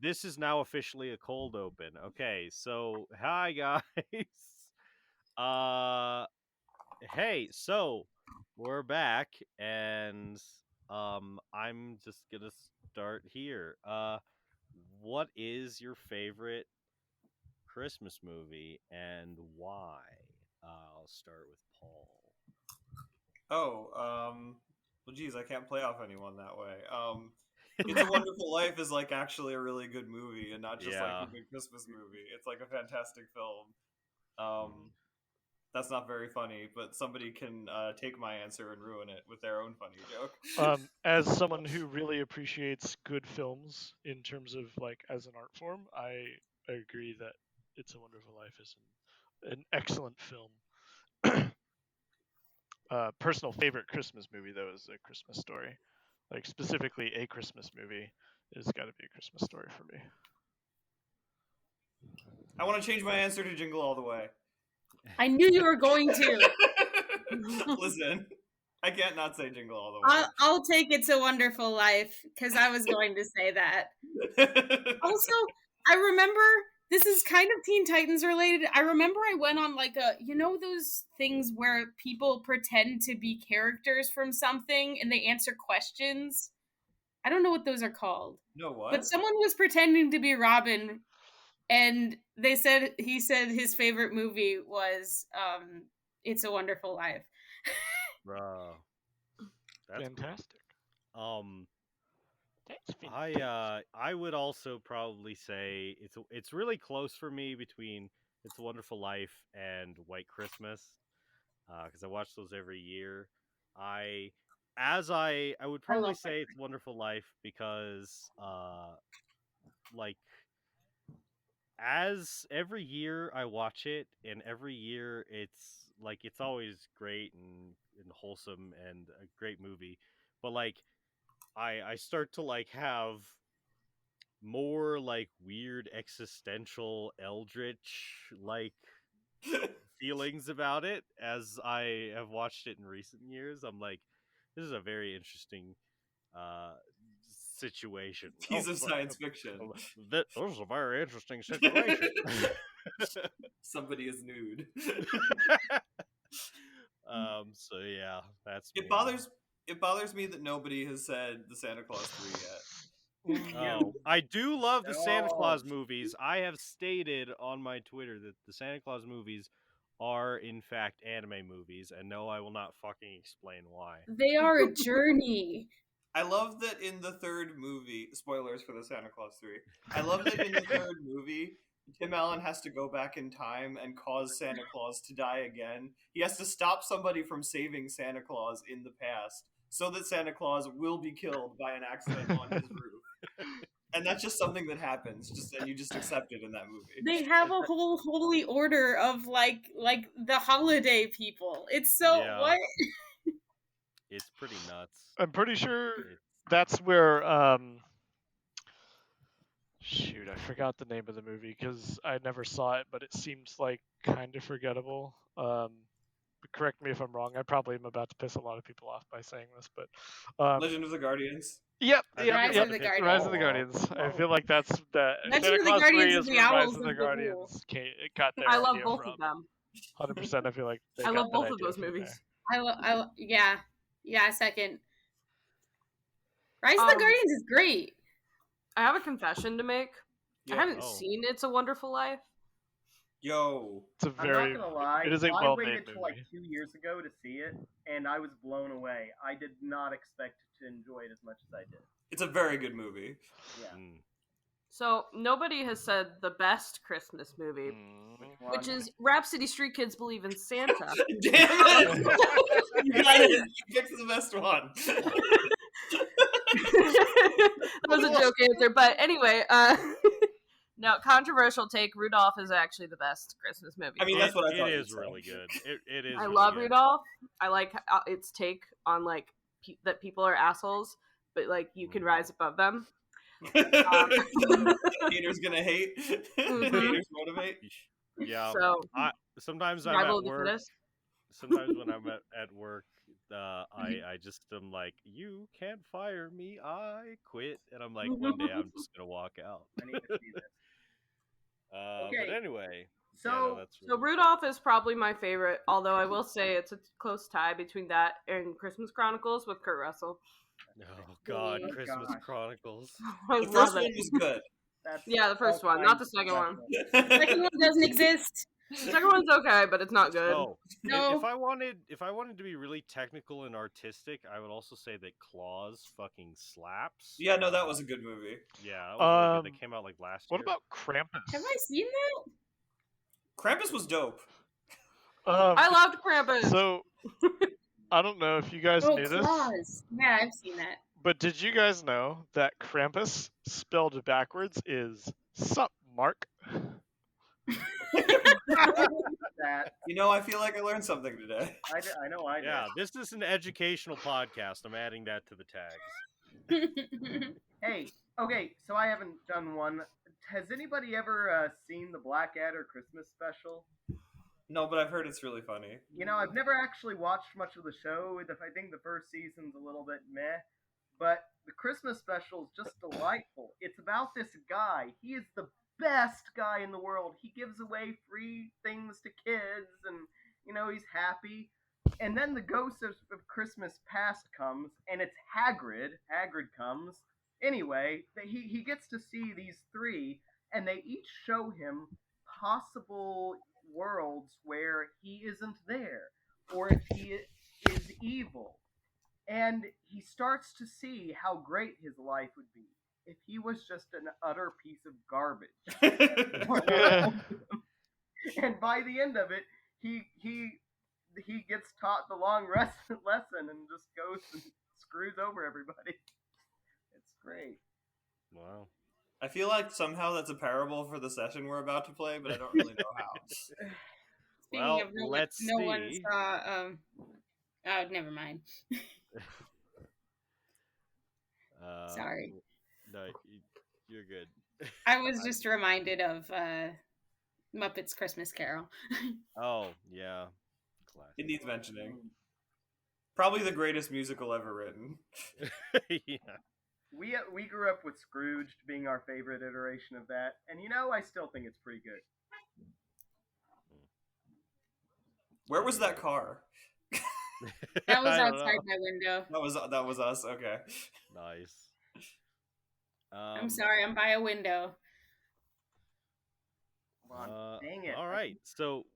This is now officially a cold open. Okay, so hi guys. Uh hey, so we're back and I'm just gonna start here. What is your favorite Christmas movie and why? I'll start with Paul. Well, geez, I can't play off anyone that way. It's a Wonderful Life is like actually a really good movie, and not just like Yeah. a good Christmas movie. It's like a fantastic film. That's not very funny, but somebody can take my answer and ruin it with their own funny joke. As someone who really appreciates good films in terms of like as an art form, I agree that It's a Wonderful Life is an excellent film. Personal favorite Christmas movie though is A Christmas Story. Like specifically a Christmas movie has got to be A Christmas Story for me. I want to change my answer to Jingle All the Way. I knew you were going to. Listen, I can't not say Jingle All the Way. I'll take It's a Wonderful Life because I was going to say that. Also, I remember this is kind of Teen Titans related. I remember I went on like those things where people pretend to be characters from something and they answer questions. I don't know what those are called. No, what? But someone was pretending to be Robin, and he said his favorite movie was It's a Wonderful Life. Bro. That's fantastic. I would also probably say it's really close for me between It's a Wonderful Life and White Christmas, because I watch those every year. I would probably say It's a Wonderful Life because like as every year I watch it, and every year it's always great and wholesome and a great movie, but like I start to like have more like weird existential eldritch like feelings about it as I have watched it in recent years. I'm like, this is a very interesting situation. Piece of science fiction. This is a very interesting situation. Somebody is nude. So yeah, that's it bothers me that nobody has said the Santa Claus 3 yet. Oh, I do love the Santa Claus movies. I have stated on my Twitter that the Santa Claus movies are in fact anime movies, and no, I will not fucking explain why. They are a journey. I love that in the third movie, spoilers for the Santa Claus 3, I love that in the third movie, Tim Allen has to go back in time and cause Santa Claus to die again. He has to stop somebody from saving Santa Claus in the past so that Santa Claus will be killed by an accident on his roof. And that's just something that happens, and you just accept it in that movie. They have a whole holy order of like the holiday people. It's so what? It's pretty nuts. I'm pretty sure that's where shoot, I forgot the name of the movie because I never saw it, but it seems like kind of forgettable. Correct me if I'm wrong. I probably am about to piss a lot of people off by saying this, but Legend of the Guardians. Yep. Rise of the Guardians. Rise of the Guardians. I feel like that's the Legend of the Guardians is the Rise Owls of the Guardians got their I love idea both from. of them. 100%. I feel like I love both of those movies. Yeah. Second. Rise of the Guardians is great. I have a confession to make. Yeah. I haven't seen It's a Wonderful Life. Yo, it's a very. I'm not gonna lie. It is a I well-made waited movie. till like 2 years ago to see it, and I was blown away. I did not expect to enjoy it as much as I did. it's a very good movie. Yeah. So nobody has said the best Christmas movie, which is Rhapsody Street Kids Believe in Santa. Damn it! You got it. You picked the best one. That was a joke answer, but anyway, no, controversial take. Rudolph is actually the best Christmas movie. I mean, that's what I thought. It is really good. It is. I really love good. Rudolph. I like its take on like that people are assholes, but like you can rise above them. Haters gonna hate. Haters motivate. Yeah. So sometimes I'm survival at of the work. fittest. Sometimes when I'm at work, I just am like, you can't fire me, I quit, and I'm like, one day I'm just gonna walk out. I need to see this. But Okay. anyway, So, yeah, no, that's So really... Rudolph is probably my favorite, although I will say it's a close tie between that and Christmas Chronicles with Kurt Russell. Oh God, Oh, Christmas gosh. Chronicles. I The love first it. one was good. That's Yeah, the first all one, not kinds the of second one. special. Second one doesn't exist. The second one's okay, but it's not good. Oh, No. if I wanted to be really technical and artistic, I would also say that Claus fucking slaps. Yeah, no, that was a good movie. Yeah, that was really good. That Um, came out like last What year. about Krampus? Have I seen that? Krampus was dope. I loved Krampus. So I don't know if you guys Oh, knew this, Claws. Yeah, I've seen that. but did you guys know that Krampus spelled backwards is sup, Mark? That You know, I feel like I learned something today. I know I did. Yeah, this is an educational podcast. I'm adding that to the tags. Hey, okay, so I haven't done one. Has anybody ever seen the Blackadder Christmas special? No, but I've heard it's really funny. You know, I've never actually watched much of the show. I think the first season's a little bit meh, but the Christmas special is just delightful. It's about this guy. He is the best guy in the world. He gives away free things to kids, and you know he's happy. And then the ghost of Christmas past comes, and it's Hagrid. Hagrid comes. Anyway, he gets to see these three, and they each show him possible worlds where he isn't there, or if he is evil. And he starts to see how great his life would be if he was just an utter piece of garbage. And by the end of it, he gets taught the long lesson and just goes and screws over everybody. It's great. Wow. I feel like somehow that's a parable for the session we're about to play, but I don't really know how. Speaking Well, of let's no one see. saw. Oh, never mind. Sorry. No, you're good. I was just reminded of Muppets Christmas Carol. Oh yeah, classic. It needs mentioning. Probably the greatest musical ever written. Yeah. We grew up with Scrooge being our favorite iteration of that, and you know I still think it's pretty good. Where was that car? That was I don't outside know. my window. That was us. Okay. Nice. I'm sorry, I'm by a window. Come on, dang it! All right. So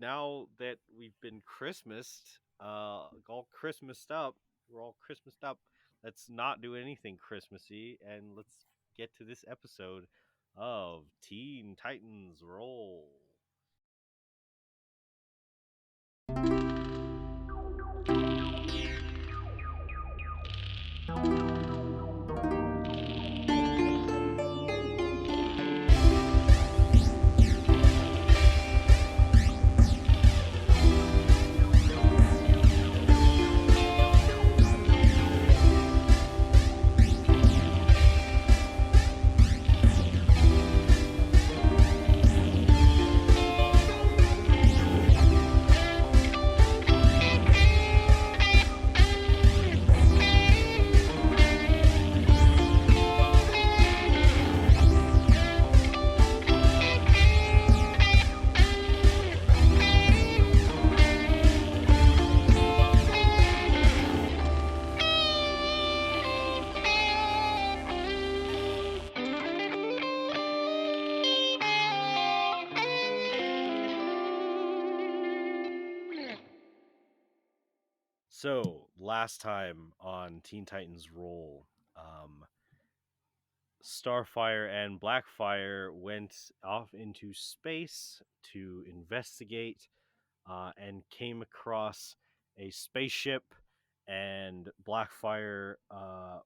now that we've been Christmased, all Christmased up, we're all Christmased up. Let's not do anything Christmassy, and let's get to this episode of Teen Titans Roll. So, last time on Teen Titans Roll, Starfire and Blackfire went off into space to investigate and came across a spaceship, and Blackfire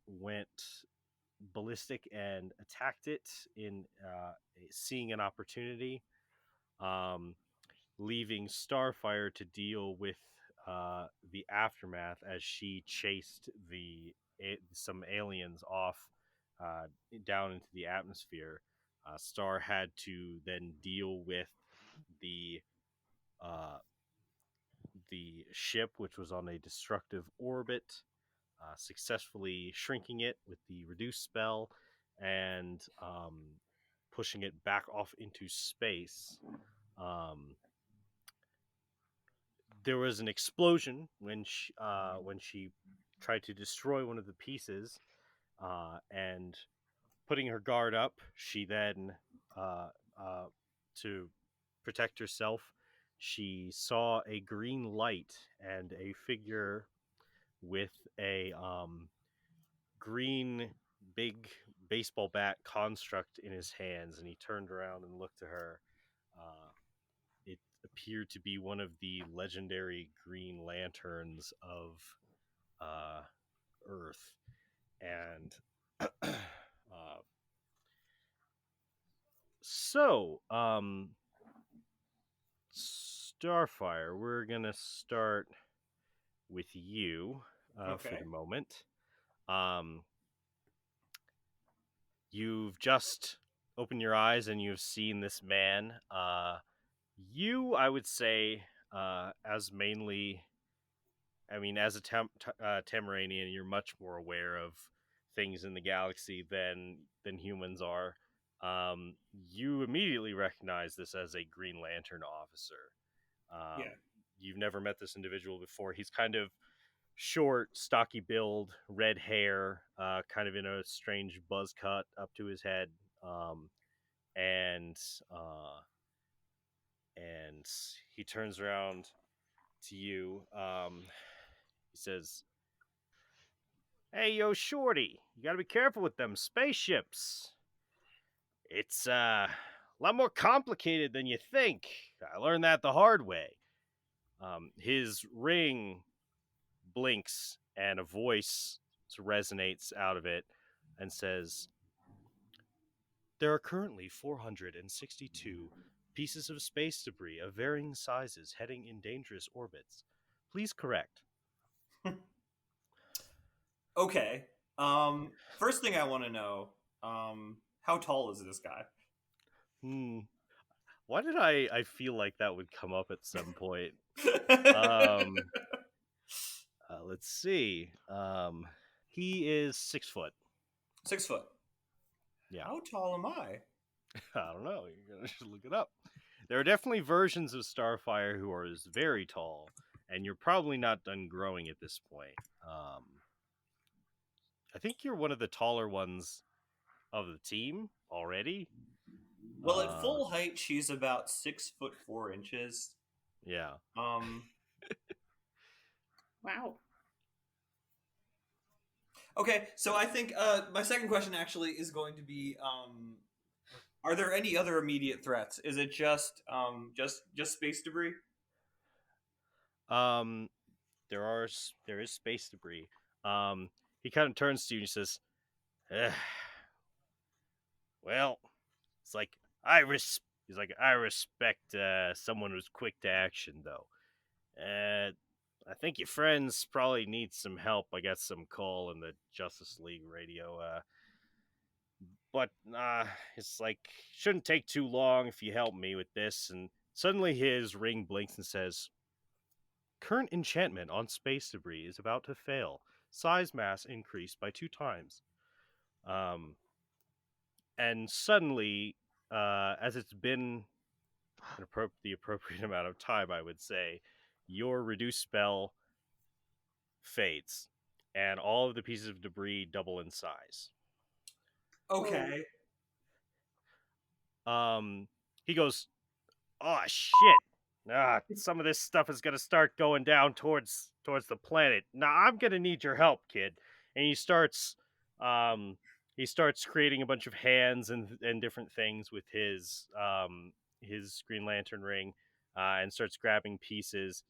went ballistic and attacked it in seeing an opportunity, leaving Starfire to deal with the aftermath as she chased some aliens off down into the atmosphere. Star had to then deal with the the ship, which was on a destructive orbit, successfully shrinking it with the reduce spell and pushing it back off into space. Um, there was an explosion when she tried to destroy one of the pieces, and putting her guard up, she then uh, to protect herself, she saw a green light and a figure with a green big baseball bat construct in his hands, and he turned around and looked at her. It appeared to be one of the legendary Green Lanterns of uh, Earth, and so Starfire, we're gonna start with you for Okay. the moment. You've just opened your eyes and you've seen this man. I would say, as mainly, I mean, as a Tamaranian, you're much more aware of things in the galaxy than humans are. You immediately recognize this as a Green Lantern officer. Yeah. You've never met this individual before. He's kind of short, stocky build, red hair, kind of in a strange buzz cut up to his head, um, and uh, and he turns around to you. He says, "Hey, yo, shorty, you gotta be careful with them spaceships. It's a lot more complicated than you think. I learned that the hard way." His ring blinks and a voice resonates out of it and says, "There are currently 462 pieces of space debris of varying sizes heading in dangerous orbits. Please correct." Okay. First thing I want to know, how tall is this guy? Why did I feel like that would come up at some point? Um, let's see. He is 6 foot. 6 foot. Yeah. How tall am I? I don't know. You're gonna just look it up. There are definitely versions of Starfire who are very tall, and you're probably not done growing at this point. I think you're one of the taller ones of the team already. Well, at full height, she's about 6'4". Yeah. Wow. Okay, so I think my second question actually is going to be: are there any other immediate threats? Is it just space debris? There is space debris. He kind of turns to you and he says, "Eh, well, it's like He's like, I respect someone who's quick to action, though. I think your friends probably need some help. I got some call in the Justice League radio. But it's like, shouldn't take too long if you help me with this." And suddenly his ring blinks and says, "Current enchantment on space debris is about to fail. Size mass increased by 2 times." And suddenly, as it's been the appropriate amount of time, I would say, your reduce spell fades, and all of the pieces of debris double in size. Okay. He goes, "Oh shit! Some of this stuff is gonna start going down towards the planet. Now I'm gonna need your help, kid." And um, he starts creating a bunch of hands and different things with his Green Lantern ring, and starts grabbing pieces.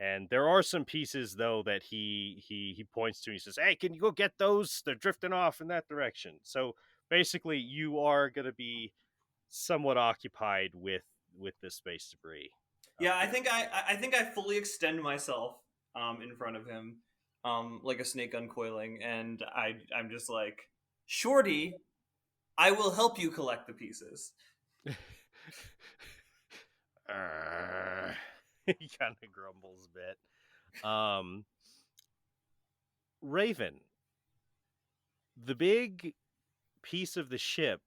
And there are some pieces though that he points to. And he says, "Hey, can you go get those? They're drifting off in that direction." So basically, you are gonna be somewhat occupied with this space debris. Yeah, I think I fully extend myself in front of him, like a snake uncoiling, and I'm just like, "Shorty, I will help you collect the pieces." he kind of grumbles a bit. Raven, the big piece of the ship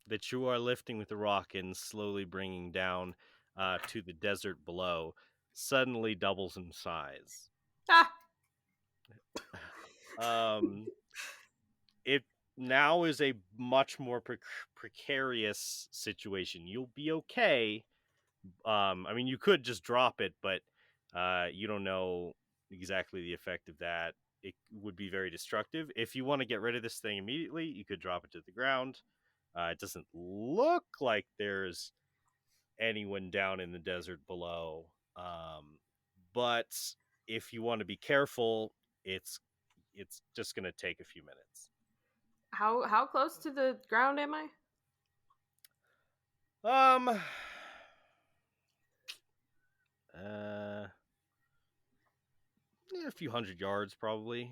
that you are lifting with the rock and slowly bringing down to the desert below suddenly doubles in size. Ah, Um, it now is a much more precarious situation. You'll be okay. I mean, you could just drop it, but you don't know exactly the effect of that. It would be very destructive. If you want to get rid of this thing immediately, you could drop it to the ground. It doesn't look like there's anyone down in the desert below. But if you want to be careful, it's just going to take a few minutes. how close to the ground am I? Um, uh, a few hundred yards probably.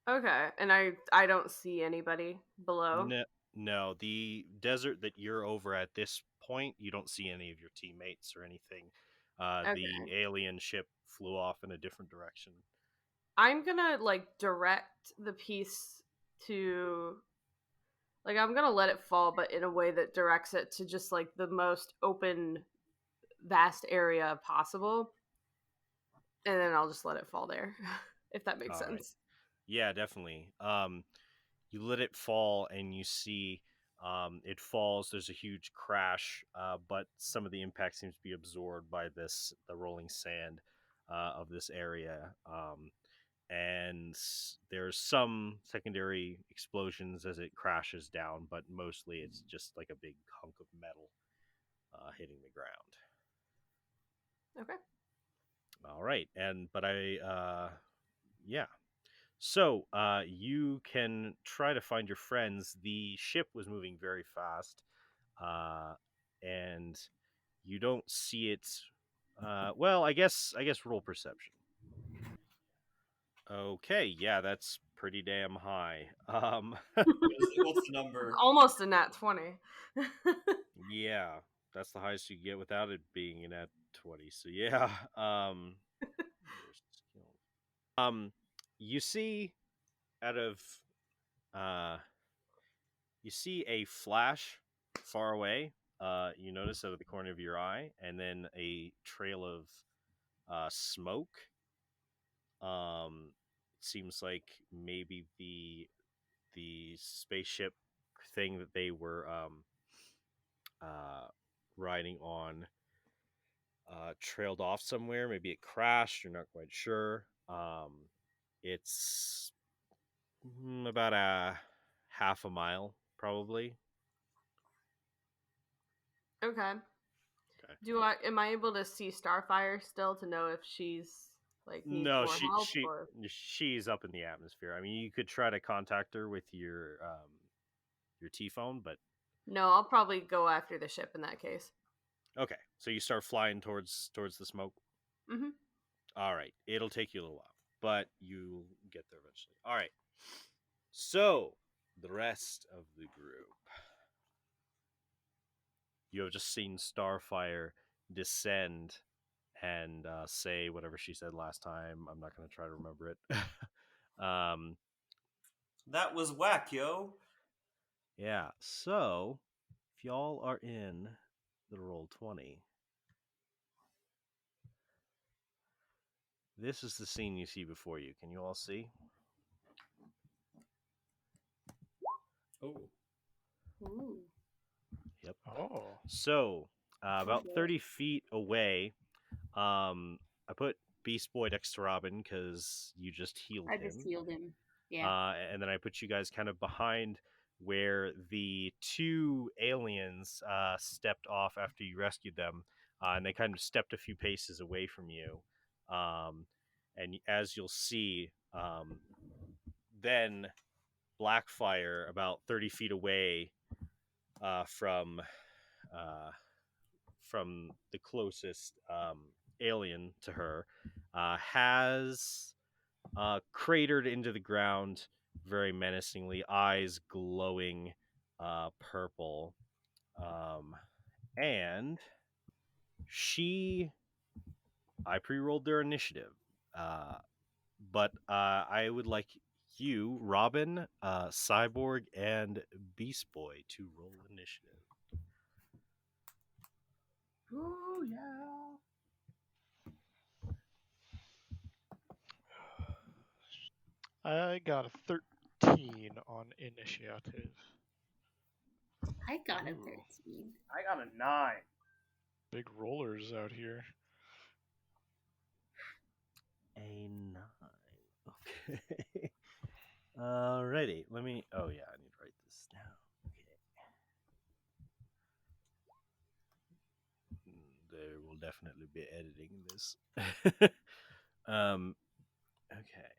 Okay, and I don't see anybody below. No, no, the desert that you're over at this point, you don't see any of your teammates or anything. The Okay. alien ship flew off in a different direction. I'm gonna like direct the piece to like I'm gonna let it fall, but in a way that directs it to just like the most open, vast area possible, and then I'll just let it fall there, if that makes All right. sense. Yeah, definitely. You let it fall, and you see it falls. There's a huge crash, but some of the impact seems to be absorbed by the rolling sand of this area. And there's some secondary explosions as it crashes down, but mostly it's just like a big hunk of metal hitting the ground. Okay. All right, yeah. So, you can try to find your friends. The ship was moving very fast, and you don't see it. Well, I guess roll perception. Okay, yeah, that's pretty damn high. What's the number? Almost a nat 20. Yeah, that's the highest you get without it being an at 20. So yeah, where's the skill? Um, you see out of uh you see a flash far away. You notice out of the corner of your eye, and then a trail of smoke. It seems like maybe the spaceship thing that they were uh, riding on trailed off somewhere. Maybe it crashed. You're not quite sure. It's about a half a mile, probably. Okay. Okay. Am I able to see Starfire still to know if she's like needs No, more help or she's up in the atmosphere. I mean, you could try to contact her with your T phone, but no? I'll probably go after the ship in that case. okay. So you start flying towards the smoke. Mm-hmm. All right, it'll take you a little while, but you'll get there eventually. All right. So the rest of the group, you have just seen Starfire descend and say whatever she said last time. I'm not going to try to remember it. That was whack, yo. Yeah, so if y'all are in the roll 20, this is the scene you see before you. Can you all see? Oh. Ooh. Yep. Oh. So, about Okay. 30 feet away, I put Beast Boy next to Robin because you just healed I him. just healed him. Yeah. And then I put you guys kind of behind where the two aliens stepped off after you rescued them, and they kind of stepped a few paces away from you. And as you'll see, then Blackfire, about 30 feet away uh, from uh, from the closest alien to her, has cratered into the ground very menacingly, eyes glowing purple. And she I pre-rolled their initiative. But I would like you, Robin, Cyborg, and Beast Boy to roll initiative. Ooh, yeah. I got a 13 on initiative. I got a Ooh. 13. I got a 9. Big rollers out here. A 9. Okay. Alrighty. Let me. Oh yeah, I need to write this down. Okay. There will definitely be editing this. Okay.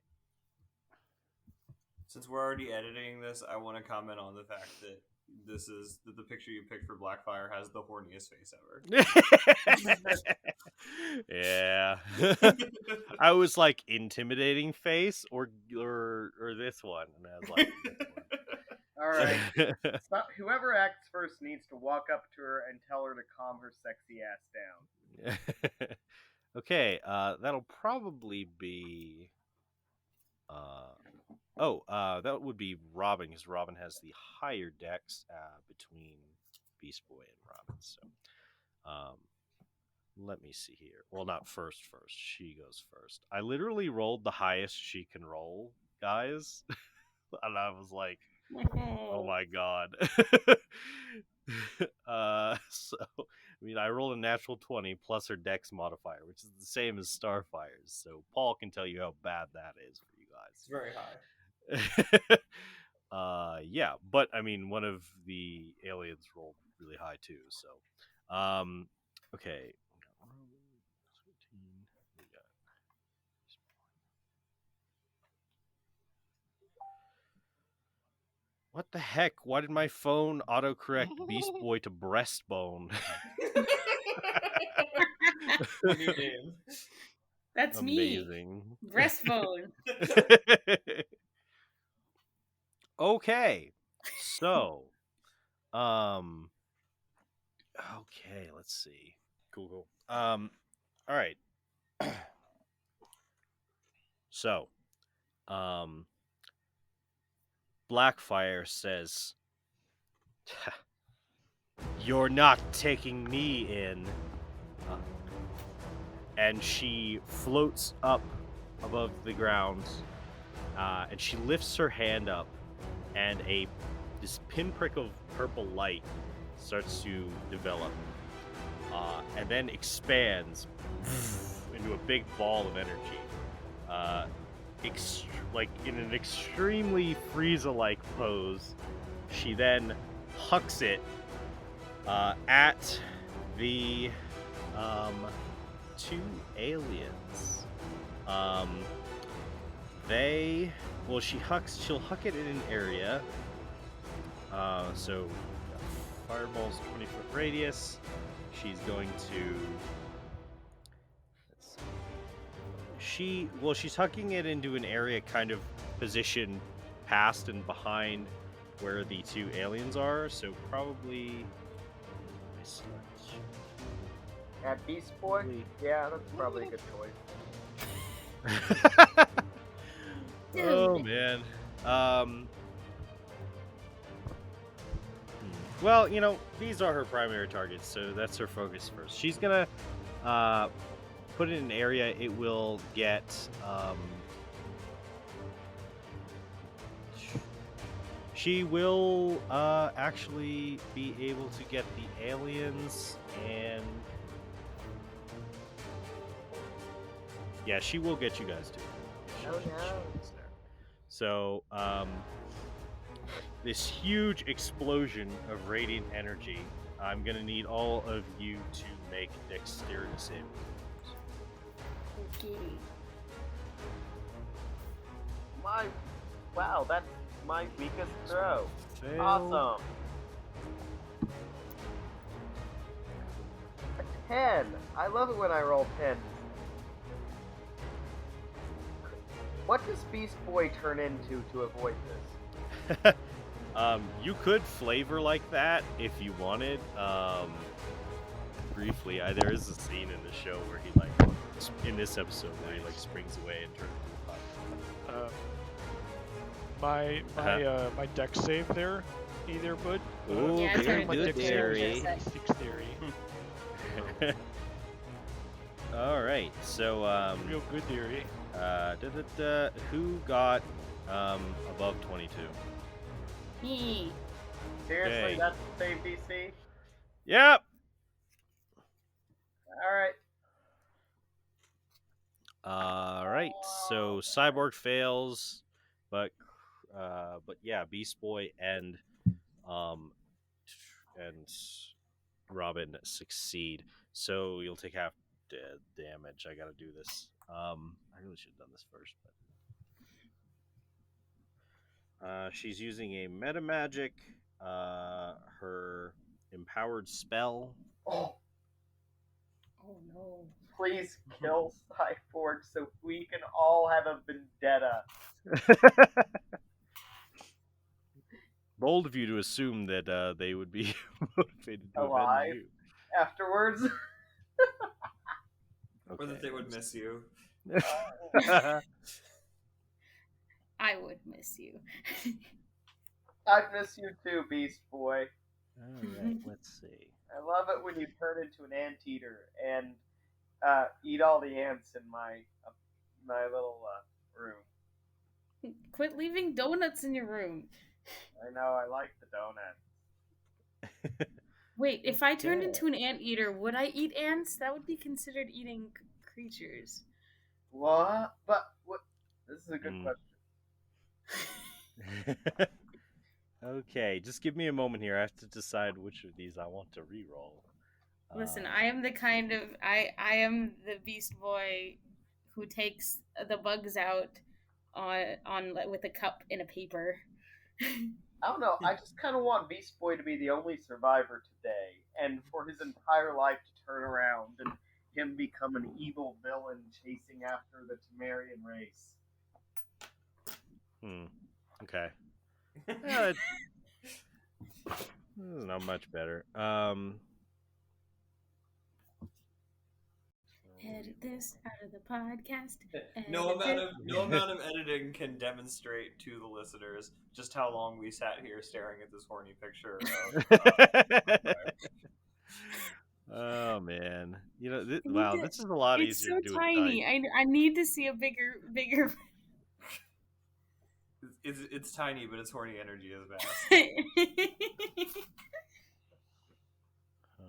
Since we're already editing this, I want to comment on the fact that the picture you picked for Blackfire has the horniest face ever. Yeah. I was like intimidating face or this one, and I was like, All right. So, whoever acts first needs to walk up to her and tell her to calm her sexy ass down. Okay, that'll probably be. That would be Robin, because Robin has the higher dex between Beast Boy and Robin. So, let me see here. Well, not first. She goes first. I literally rolled the highest she can roll, guys, and I was like, "Oh my god!" So I mean, I rolled a natural 20 plus her dex modifier, which is the same as Starfire's. So Paul can tell you how bad that is for you guys. It's very high. Yeah, but I mean, one of the aliens rolled really high too. So, okay. What the heck? Why did my phone autocorrect Beast Boy to breastbone? New name. That's Amazing. me. Breastbone. Okay. So, okay, let's see. Cool. All right. So, Blackfire says, "You're not taking me in." And she floats up above the ground, and she lifts her hand up, and this pinprick of purple light starts to develop, and then expands into a big ball of energy, like in an extremely Frieza-like pose. She then hucks it at the two aliens. She'll huck it in an area. So fireball's 20-foot radius. She's going to. She's hucking it into an area kind of positioned past and behind where the two aliens are. So probably. At Beast Boy? Yeah, that's probably a good choice. Oh man. Well, these are her primary targets, so that's her focus first. She's gonna put it in an area it will get. She will actually be able to get the aliens and. Yeah, she will get you guys too. Oh, yeah. So, this huge explosion of radiant energy, I'm going to need all of you to make dexterity saving throws. Okay. Wow, that's my weakest throw. Fail. Awesome. A 10. I love it when I roll 10. What does Beast Boy turn into to avoid this? You could flavor like that if you wanted. Briefly, there is a scene in the show where he in this episode where he like springs away and turns into a puck. My deck save there, either bud. Ooh, Yeah, very turn my good deck there, save eh? is 6 theory. All right, so Real good theory. who got above 22? Me. Seriously, Okay. that's the same DC? Yep. Alright. All right, so Cyborg fails, but yeah, Beast Boy and Robin succeed. So you'll take half damage. I gotta do this. I really should have done this first, but she's using a meta magic. Her empowered spell. Oh, Oh no. please kill Cyborg so we can all have a vendetta. Bold of you to assume that they would be motivated to Alive. avenge Afterwards. you. Or that they would miss you. I would miss you. I'd miss you too, Beast Boy. All right, let's see. I love it when you turn into an anteater and eat all the ants in my little room. Quit leaving donuts in your room. I know, I like the donut. Wait, if I turned Okay. into an anteater, would I eat ants? That would be considered eating creatures. What? But what? This is a good question. Okay, just give me a moment here. I have to decide which of these I want to re-roll. Listen, I am the kind of I am the Beast Boy who takes the bugs out on with a cup in a paper. I don't know. I just kind of want Beast Boy to be the only survivor today, and for his entire life to turn around and him become an evil villain chasing after the Temerian race. Okay. This is not much better. Edit this out of the podcast. No Edit amount of editing can demonstrate to the listeners just how long we sat here staring at this horny picture of Oh man, you know, need wow, to- this is a lot It's easier so to do with tiny. dice. I need to see a bigger. It's tiny, but its horny energy is vast. Huh.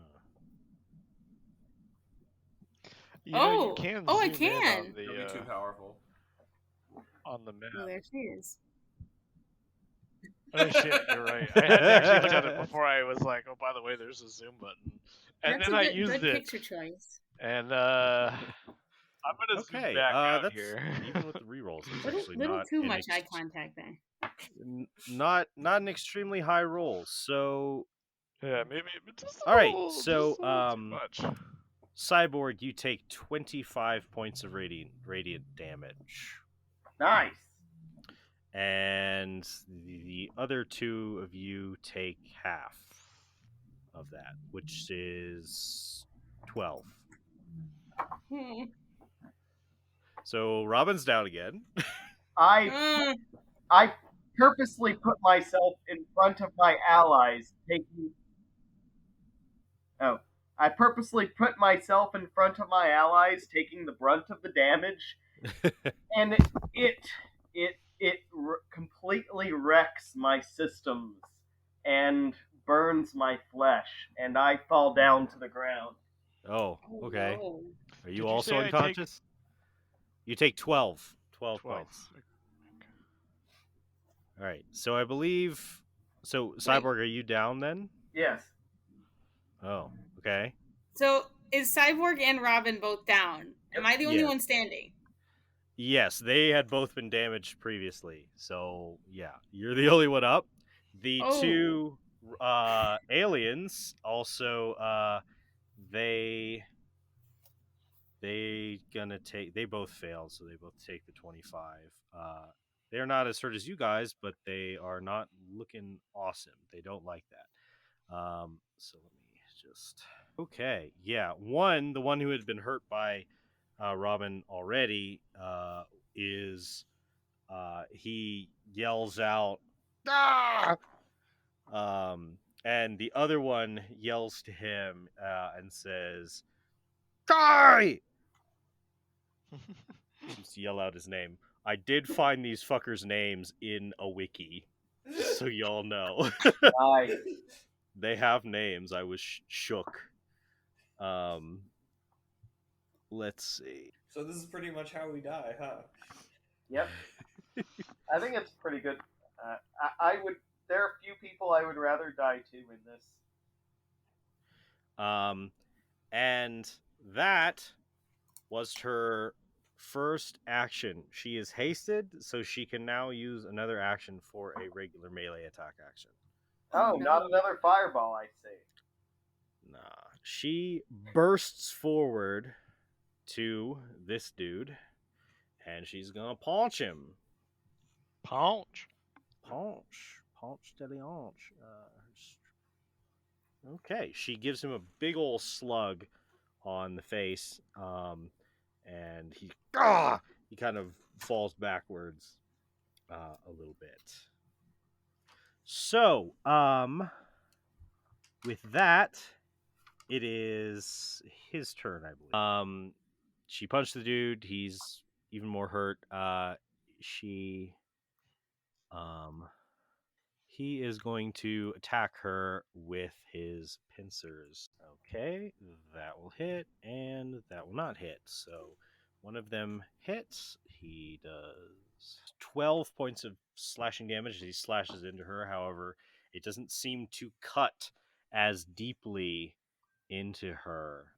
You know, you Oh. can Oh, I zoom in can. on It'll be too powerful. on the map. Oh, there she is. Oh shit, you're right. I hadn't actually looked at it before. I was like, oh, by the way, there's a zoom button, and That's then a I good, used good it, picture choice. and I'm gonna zoom Okay, back out that's here. even with the rerolls. It's Little, actually little not too an much eye contact there. not an extremely high roll. So, Yeah, maybe but just a all right. little, So, just a little too much. Cyborg, you take 25 points of radiant damage, Nice. and the other two of you take half of that, which is 12. Hmm. So Robin's down again. I purposely put myself in front of my allies, taking. Oh, I purposely put myself in front of my allies, taking the brunt of the damage, and it completely wrecks my systems and burns my flesh, and I fall down to the ground. Oh, okay. no. Are Did you you also say I take- unconscious? You take 12. 12 12. points. All right. So I believe. So Cyborg, are you down then? Yes. Oh, okay. So is Cyborg and Robin both down? Am I the only Yes. one standing? Yes, they had both been damaged previously. So yeah, you're the only one up. The Oh. two aliens also they both failed, so they both take the 25. They're not as hurt as you guys, but they are not looking awesome. They don't like that. So let me just. Okay, yeah. The one who had been hurt by Robin already, is he yells out, "Ah!" And the other one yells to him and says, "Die!" Seems to yell out his name. I did find these fuckers' names in a wiki, just so y'all know. Nice. They have names. I was shook. Let's see. So this is pretty much how we die, huh? Yep. I think it's pretty good. I would. There are a few people I would rather die to in this. And that was her first action. She is hasted, so she can now use another action for a regular melee attack action. Oh, no. not another fireball, I see. Nah. She bursts forward to this dude, and she's gonna punch him. Punch. Punch de l'ange. Okay, she gives him a big ol' slug on the face, and he kind of falls backwards a little bit. So, with that, it is his turn, I believe. She punched the dude. He's even more hurt. He is going to attack her with his pincers. Okay, that will hit, and that will not hit. So one of them hits. He does 12 points of slashing damage as he slashes into her. However, it doesn't seem to cut as deeply into her.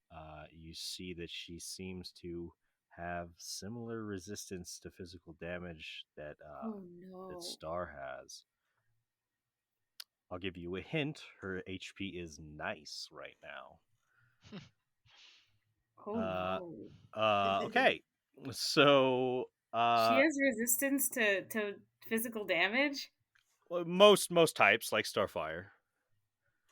You see that she seems to have similar resistance to physical damage that Oh no. that Star has. I'll give you a hint. Her HP is nice right now. Oh no. Okay. So She has resistance to physical damage? most types like Starfire.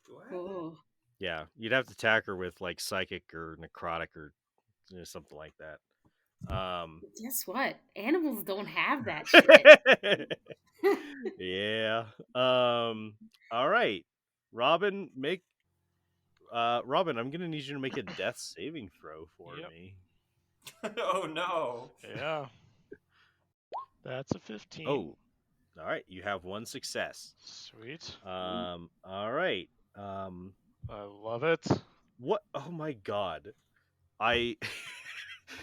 What? Ooh. Yeah, you'd have to attack her with like psychic or necrotic or something like that. Guess what? Animals don't have that shit. Yeah. All right. Robin, Robin, I'm gonna need you to make a death saving throw for Yep. me. Oh no. Yeah. That's a 15. Oh, all right. You have one success. Sweet. All right. I love it. What? Oh my god. I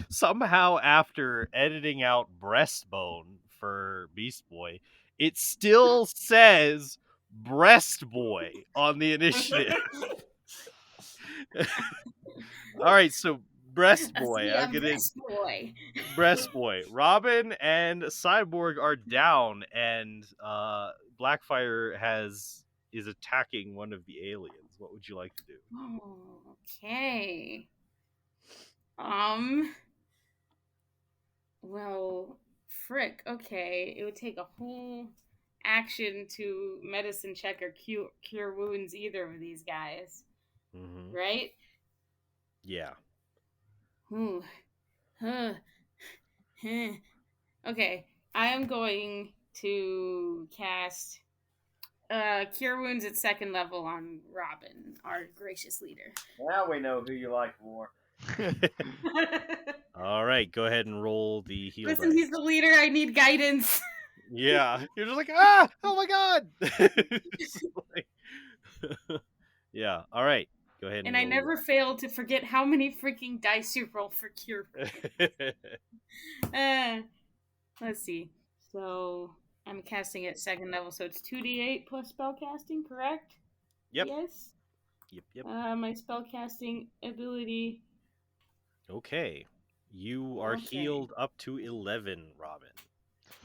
somehow after editing out breastbone for Beast Boy, it still says breast boy on the initiative. All right, so breast boy. Yeah, I'm gonna breast boy. breast boy. Robin and Cyborg are down, and Blackfire is attacking one of the aliens. What would you like to do? Oh, okay. Well, frick. Okay, it would take a whole action to medicine check or cure wounds either of these guys, Mm-hmm. right? Yeah. Ooh. Huh. Huh. Okay, I am going to cast cure wounds at second level on Robin, our gracious leader. Now we know who you like more. All right, go ahead and roll the heal Listen, dice. he's the leader. I need guidance. Yeah, you're just like, ah, oh my god. Just like- yeah, all right, go ahead And I roll never fail to forget how many freaking dice you roll for cure. Let's see. So I'm casting at second level, so it's 2d8 plus spellcasting, correct? Yep. Yes. Yep. My spellcasting ability. Okay, you are Okay. healed up to 11, Robin.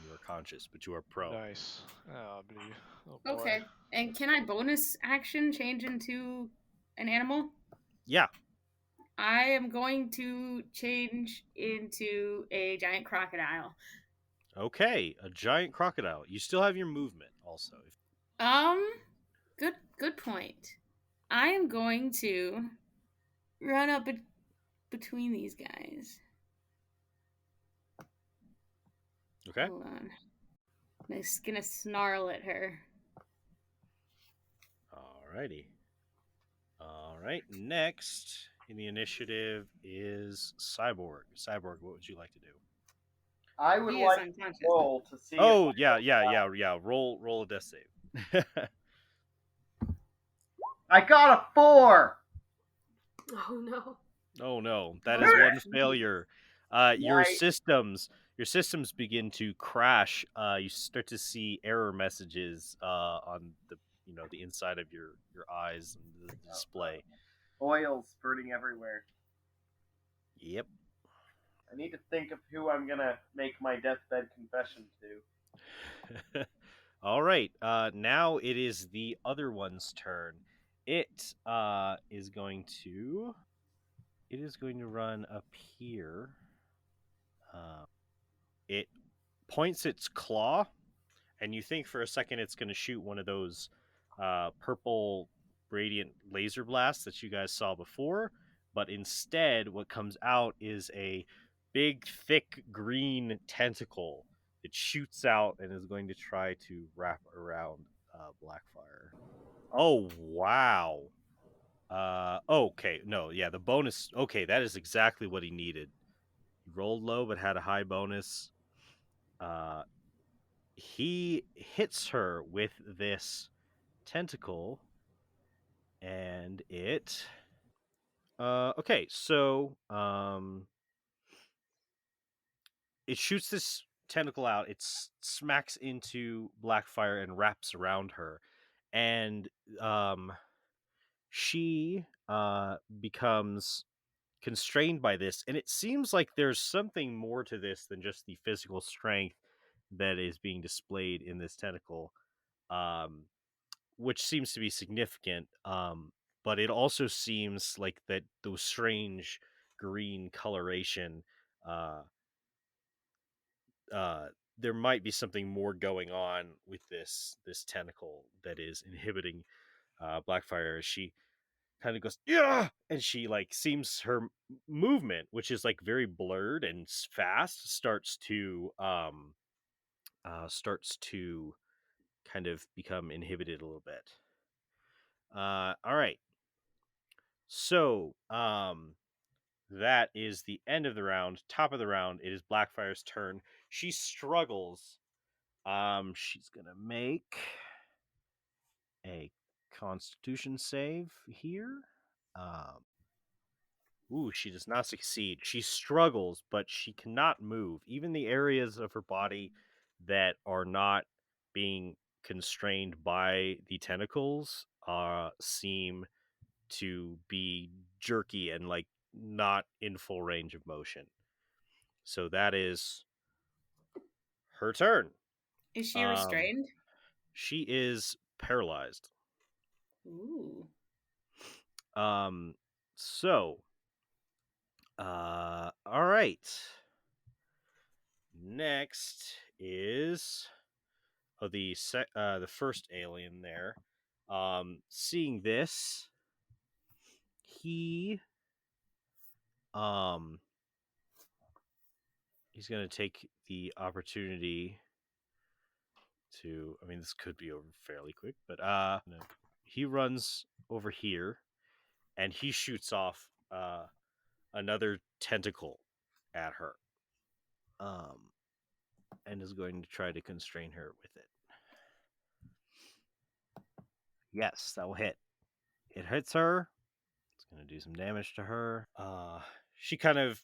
You are conscious, but you are prone. Nice. Oh, boy. Okay. And can I bonus action change into an animal? Yeah. I am going to change into a giant crocodile. Okay, a giant crocodile. You still have your movement, also. Good point. I am going to run up between these guys. Okay. Hold on. I'm just gonna snarl at her. Alrighty. All right. Next in the initiative is Cyborg. Cyborg, what would you like to do? I would He is like to unconscious. roll to see. Oh, if yeah. Roll a death save. I got a 4. Oh no. Oh no, that is one failure. Your Right. systems begin to crash. You start to see error messages on the inside of your eyes and the display. Oil spurting everywhere. Yep. I need to think of who I'm gonna make my deathbed confession to. All right. Now it is the other one's turn. It is going to run up here. It points its claw, and you think for a second it's going to shoot one of those purple radiant laser blasts that you guys saw before, but instead what comes out is a big, thick green tentacle that shoots out and is going to try to wrap around Blackfire. Oh, wow. Okay, no, yeah, the bonus. Okay, that is exactly what he needed. He rolled low but had a high bonus. He hits her with this tentacle, and it. Okay, so it shoots this tentacle out. It smacks into Blackfire and wraps around her, and she becomes constrained by this, and it seems like there's something more to this than just the physical strength that is being displayed in this tentacle, which seems to be significant. But it also seems like that those strange green coloration, uh, uh, there might be something more going on with this tentacle that is inhibiting Blackfire as she kind of goes, yeah, and she like seems her movement, which is like very blurred and fast, starts to kind of become inhibited a little bit. All right, so that is the end of the round. Top of the round, it is Blackfire's turn. She struggles. She's gonna make a Constitution save here. Um, Ooh, she does not succeed. She struggles, but she cannot move. Even the areas of her body that are not being constrained by the tentacles seem to be jerky and like not in full range of motion. So that is her turn. Is she Um, restrained? She is paralyzed. Ooh. So all right. Next is the first alien there. Seeing this, he he's gonna take the opportunity to. I mean, this could be over fairly quick, but he runs over here and he shoots off another tentacle at her. And is going to try to constrain her with it. Yes, that will hit. It hits her. It's going to do some damage to her. She kind of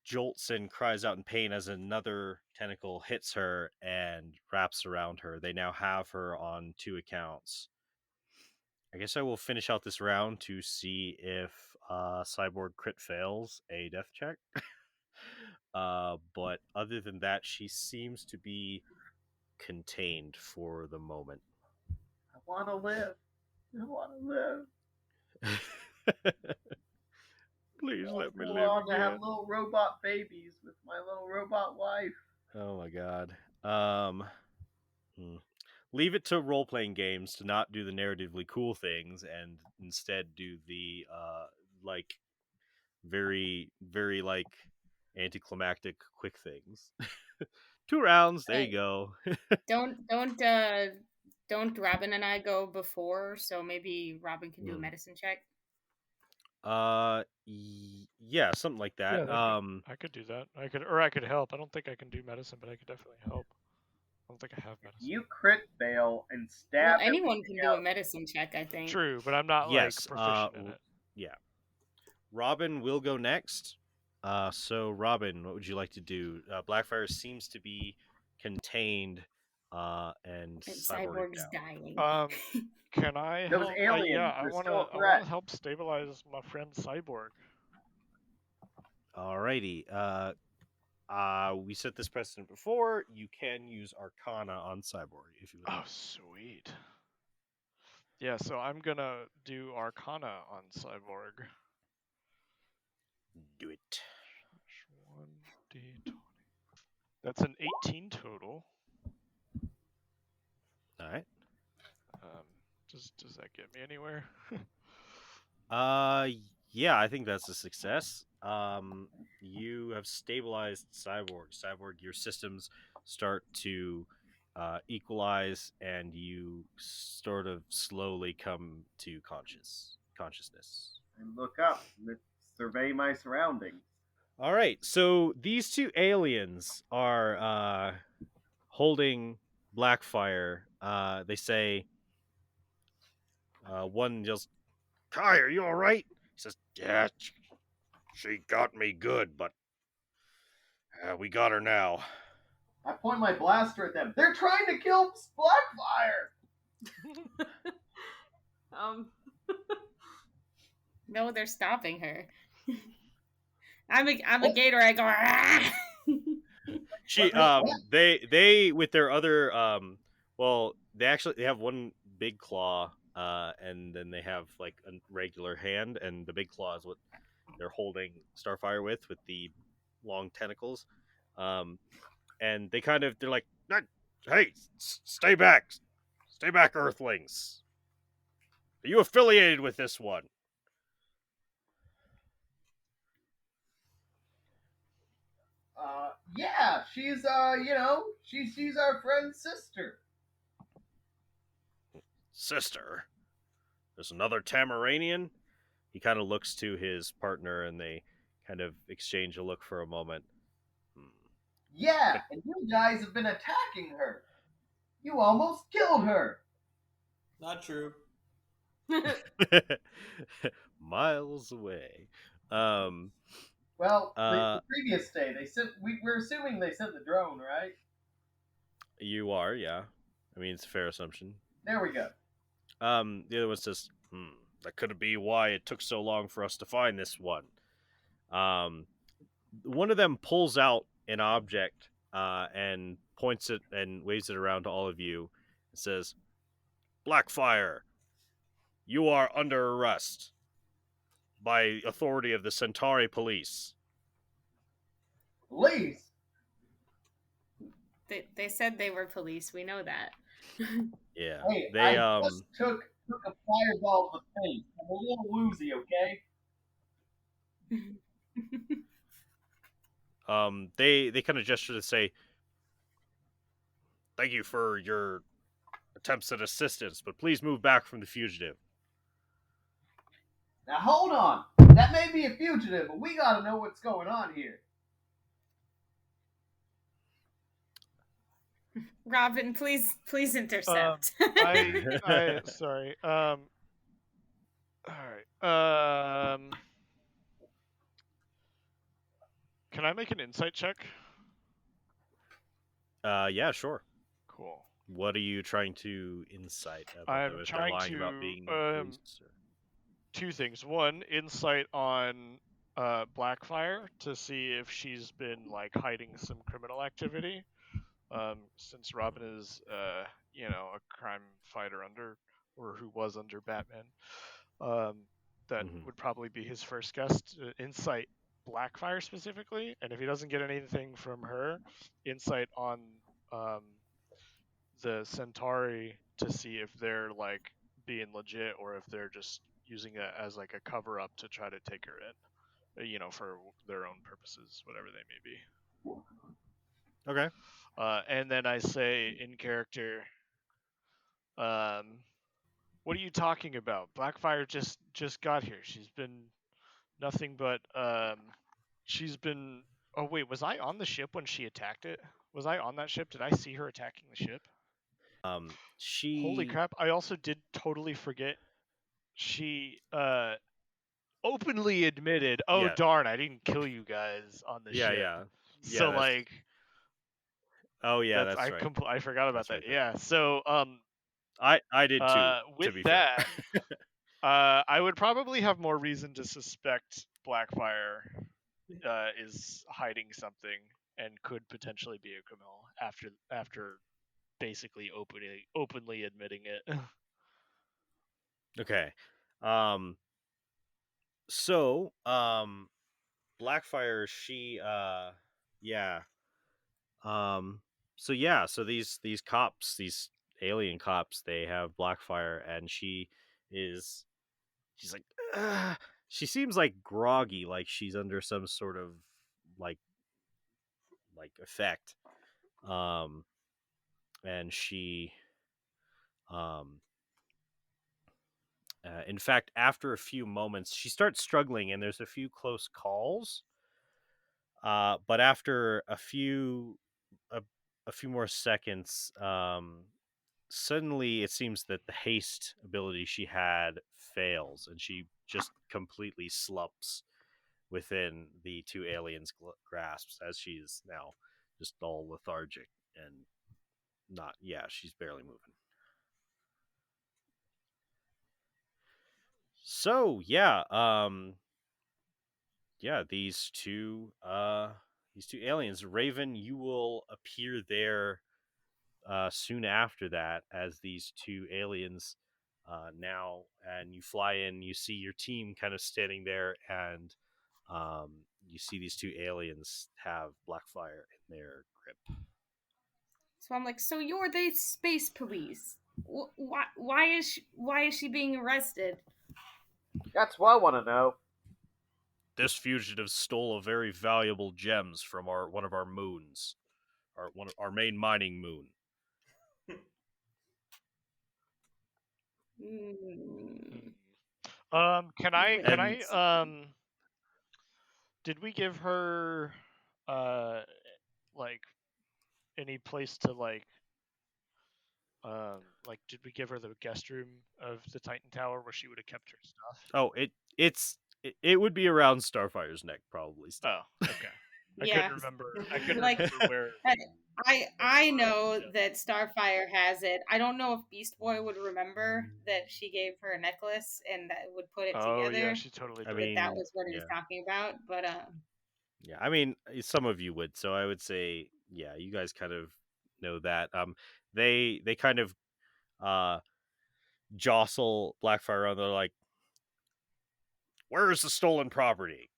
jolts and cries out in pain as another tentacle hits her and wraps around her. They now have her on 2 accounts. I guess I will finish out this round to see if Cyborg crit fails a death check. But other than that, she seems to be contained for the moment. I want to live. I want to live. Please let me go live on again. to have little robot babies with my little robot wife. Oh my god. Leave it to role-playing games to not do the narratively cool things and instead do the very very like anticlimactic quick things. 2 rounds. There Hey. you go. Don't Robin and I go before, so maybe Robin can do a Mm. medicine check. Yeah, something like that. Yeah, I could do that. I could help. I don't think I can do medicine, but I could definitely help. I don't think I have medicine. You crit fail and stab Well, him. anyone can do a medicine check, I think. True, but I'm not Yes, like proficient in it. yeah. Robin will go next. So Robin, what would you like to do? Blackfire seems to be contained, and And Cyborg Cyborg's down. dying. Can I Those help? aliens Yeah, are I still a wanna threat. help stabilize my friend Cyborg. Alrighty. We set this precedent before. You can use Arcana on Cyborg if you would Oh, like. sweet. Yeah, so I'm gonna do Arcana on Cyborg. Do it. 1d20. That's an 18 total. All right. Does that get me anywhere? Yeah, I think that's a success. You have stabilized Cyborg. Cyborg, your systems start to equalize, and you sort of slowly come to consciousness. And look up. Let's survey my surroundings. All right, so these 2 aliens are holding Blackfire. They say, one yells, "Kai, are you all right?" He says, "Yeah, she got me good, but we got her now." I point my blaster at them. They're trying to kill Blackfire! No, they're stopping her. I'm a gator. I go. "Ah!" She they with their other well, they have one big claw, and then they have like a regular hand, and the big claw is what they're holding Starfire with the long tentacles. And they're like, "Hey, stay back, Earthlings. Are you affiliated with this one?" Yeah, she's she's our friend's sister. Sister? There's another Tamaranian? He kind of looks to his partner, and they kind of exchange a look for a moment. Yeah, and you guys have been attacking her. You almost killed her. Not true. Miles away. Well, the previous day they sent. We're assuming they sent the drone, right? You are, yeah. I mean, it's a fair assumption. There we go. The other one says, that could be why it took so long for us to find this one. One of them pulls out an object and points it and waves it around to all of you. It says, "Blackfire, you are under arrest by authority of the Centauri police." Police? They said they were police. We know that. Yeah. Hey, They I just took a fireball to the face. I'm a little woozy, okay? they kind of gesture to say, "Thank you for your attempts at assistance, but please move back from the fugitive." Now hold on. That may be a fugitive, but we gotta know what's going on here. Robin, please intercept. I sorry. All right. Can I make an insight check? Yeah, sure. Cool. What are you trying to insight about I'm them? If trying they're lying to, about being police? Or... Two things. One, insight on Blackfire to see if she's been like hiding some criminal activity. Since Robin is, a crime fighter or who was under Batman, that would probably be his first guess. Insight Blackfire specifically, and if he doesn't get anything from her, insight on the Centauri to see if they're like being legit or if they're just using it as like a cover up to try to take her in, for their own purposes, whatever they may be. Okay. And then I say in character, what are you talking about? Blackfire just got here. She's been nothing but she's been. Oh wait, was I on the ship when she attacked it? Was I on that ship? Did I see her attacking the ship? Holy She. crap! I also did totally forget. She openly admitted, "Oh Yeah. darn, I didn't kill you guys on the Yeah. ship." Yeah. Yeah. So That's. like Oh yeah. that's That's right. I forgot about That's right. that. Yeah. So I did too. To with be fair. that, I would probably have more reason to suspect Blackfire is hiding something and could potentially be a criminal after basically openly admitting it. Okay. Um. So. Blackfire. She. Yeah. Um. So yeah. So these cops, these alien cops, they have Blackfire, and is. She's like. "Ugh." She seems like groggy, like she's under some sort of like effect. Um. And she. Um. In fact, after a few moments, she starts struggling, and there's a few close calls. But after a, a few more seconds, suddenly it seems that the haste ability she had fails, and she just completely slumps within the two aliens' grasps, as she's now just all lethargic and not. Yeah, she's barely moving. So yeah, yeah, these two aliens, Raven, you will appear there soon after that as these two aliens now, and you fly in, you see your team kind of standing there, and you see these two aliens have Blackfire in their grip. So I'm like, so you're the space police. Why is she being arrested? That's what I want to know. This fugitive stole a very valuable gems from one of our moons, our main mining moon. Hmm. Can I And did we give her like any place to did we give her the guest room of the Titan Tower where she would have kept her stuff? oh, it would be around Starfire's neck probably still. Oh, okay. I Yeah. couldn't remember. I couldn't Like, remember where. I know that Starfire has it. I don't know if Beast Boy would remember that she gave her a necklace and that would put it Oh together. yeah, she totally I did. mean, that was what he yeah. was talking about. But Yeah, I mean, some of you would, so I would say, yeah, you guys kind of know that. They kind of jostle Blackfire around. They're like, "Where is the stolen property?"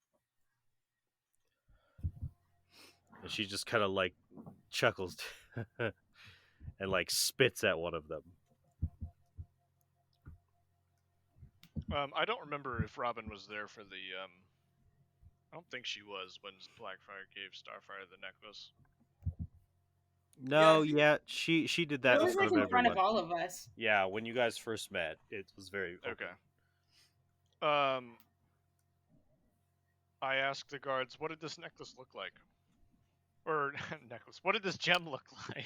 And she just kind of like chuckles and like spits at one of them. I don't remember if Robin was there for the. I don't think she was when Blackfire gave Starfire the necklace. No, Yeah, she did that it in was front like of in front everyone. of all of us. Yeah, when you guys first met, it was very open. Okay. I asked the guards, "What did this necklace look like?" Or necklace. What did this gem look like?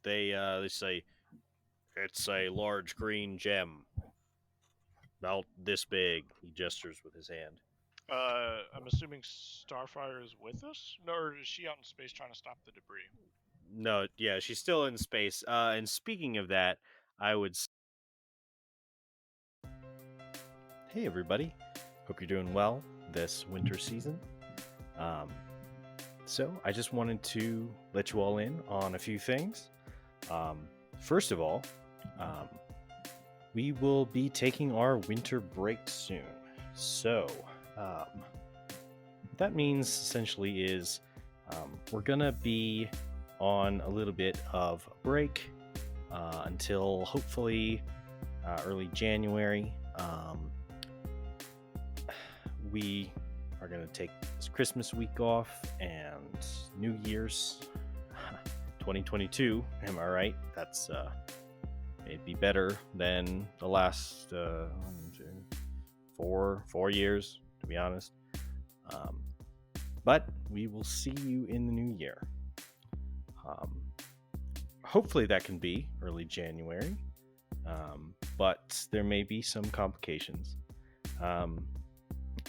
They say it's a large green gem, about this big. He gestures with his hand. I'm assuming Starfire is with us, or is she out in space trying to stop the debris? No, yeah, she's still in space. And speaking of that, I would. Hey, everybody. Hope you're doing well this winter season. So I just wanted to let you all in on a few things. First of all, we will be taking our winter break soon. So, what that means essentially is we're gonna be on a little bit of a break until hopefully early January. We are going to take this Christmas week off and New Year's 2022. Am I right? That's it'd be better than the last 4 years, to be honest. But we will see you in the new year. Hopefully that can be early January, but there may be some complications.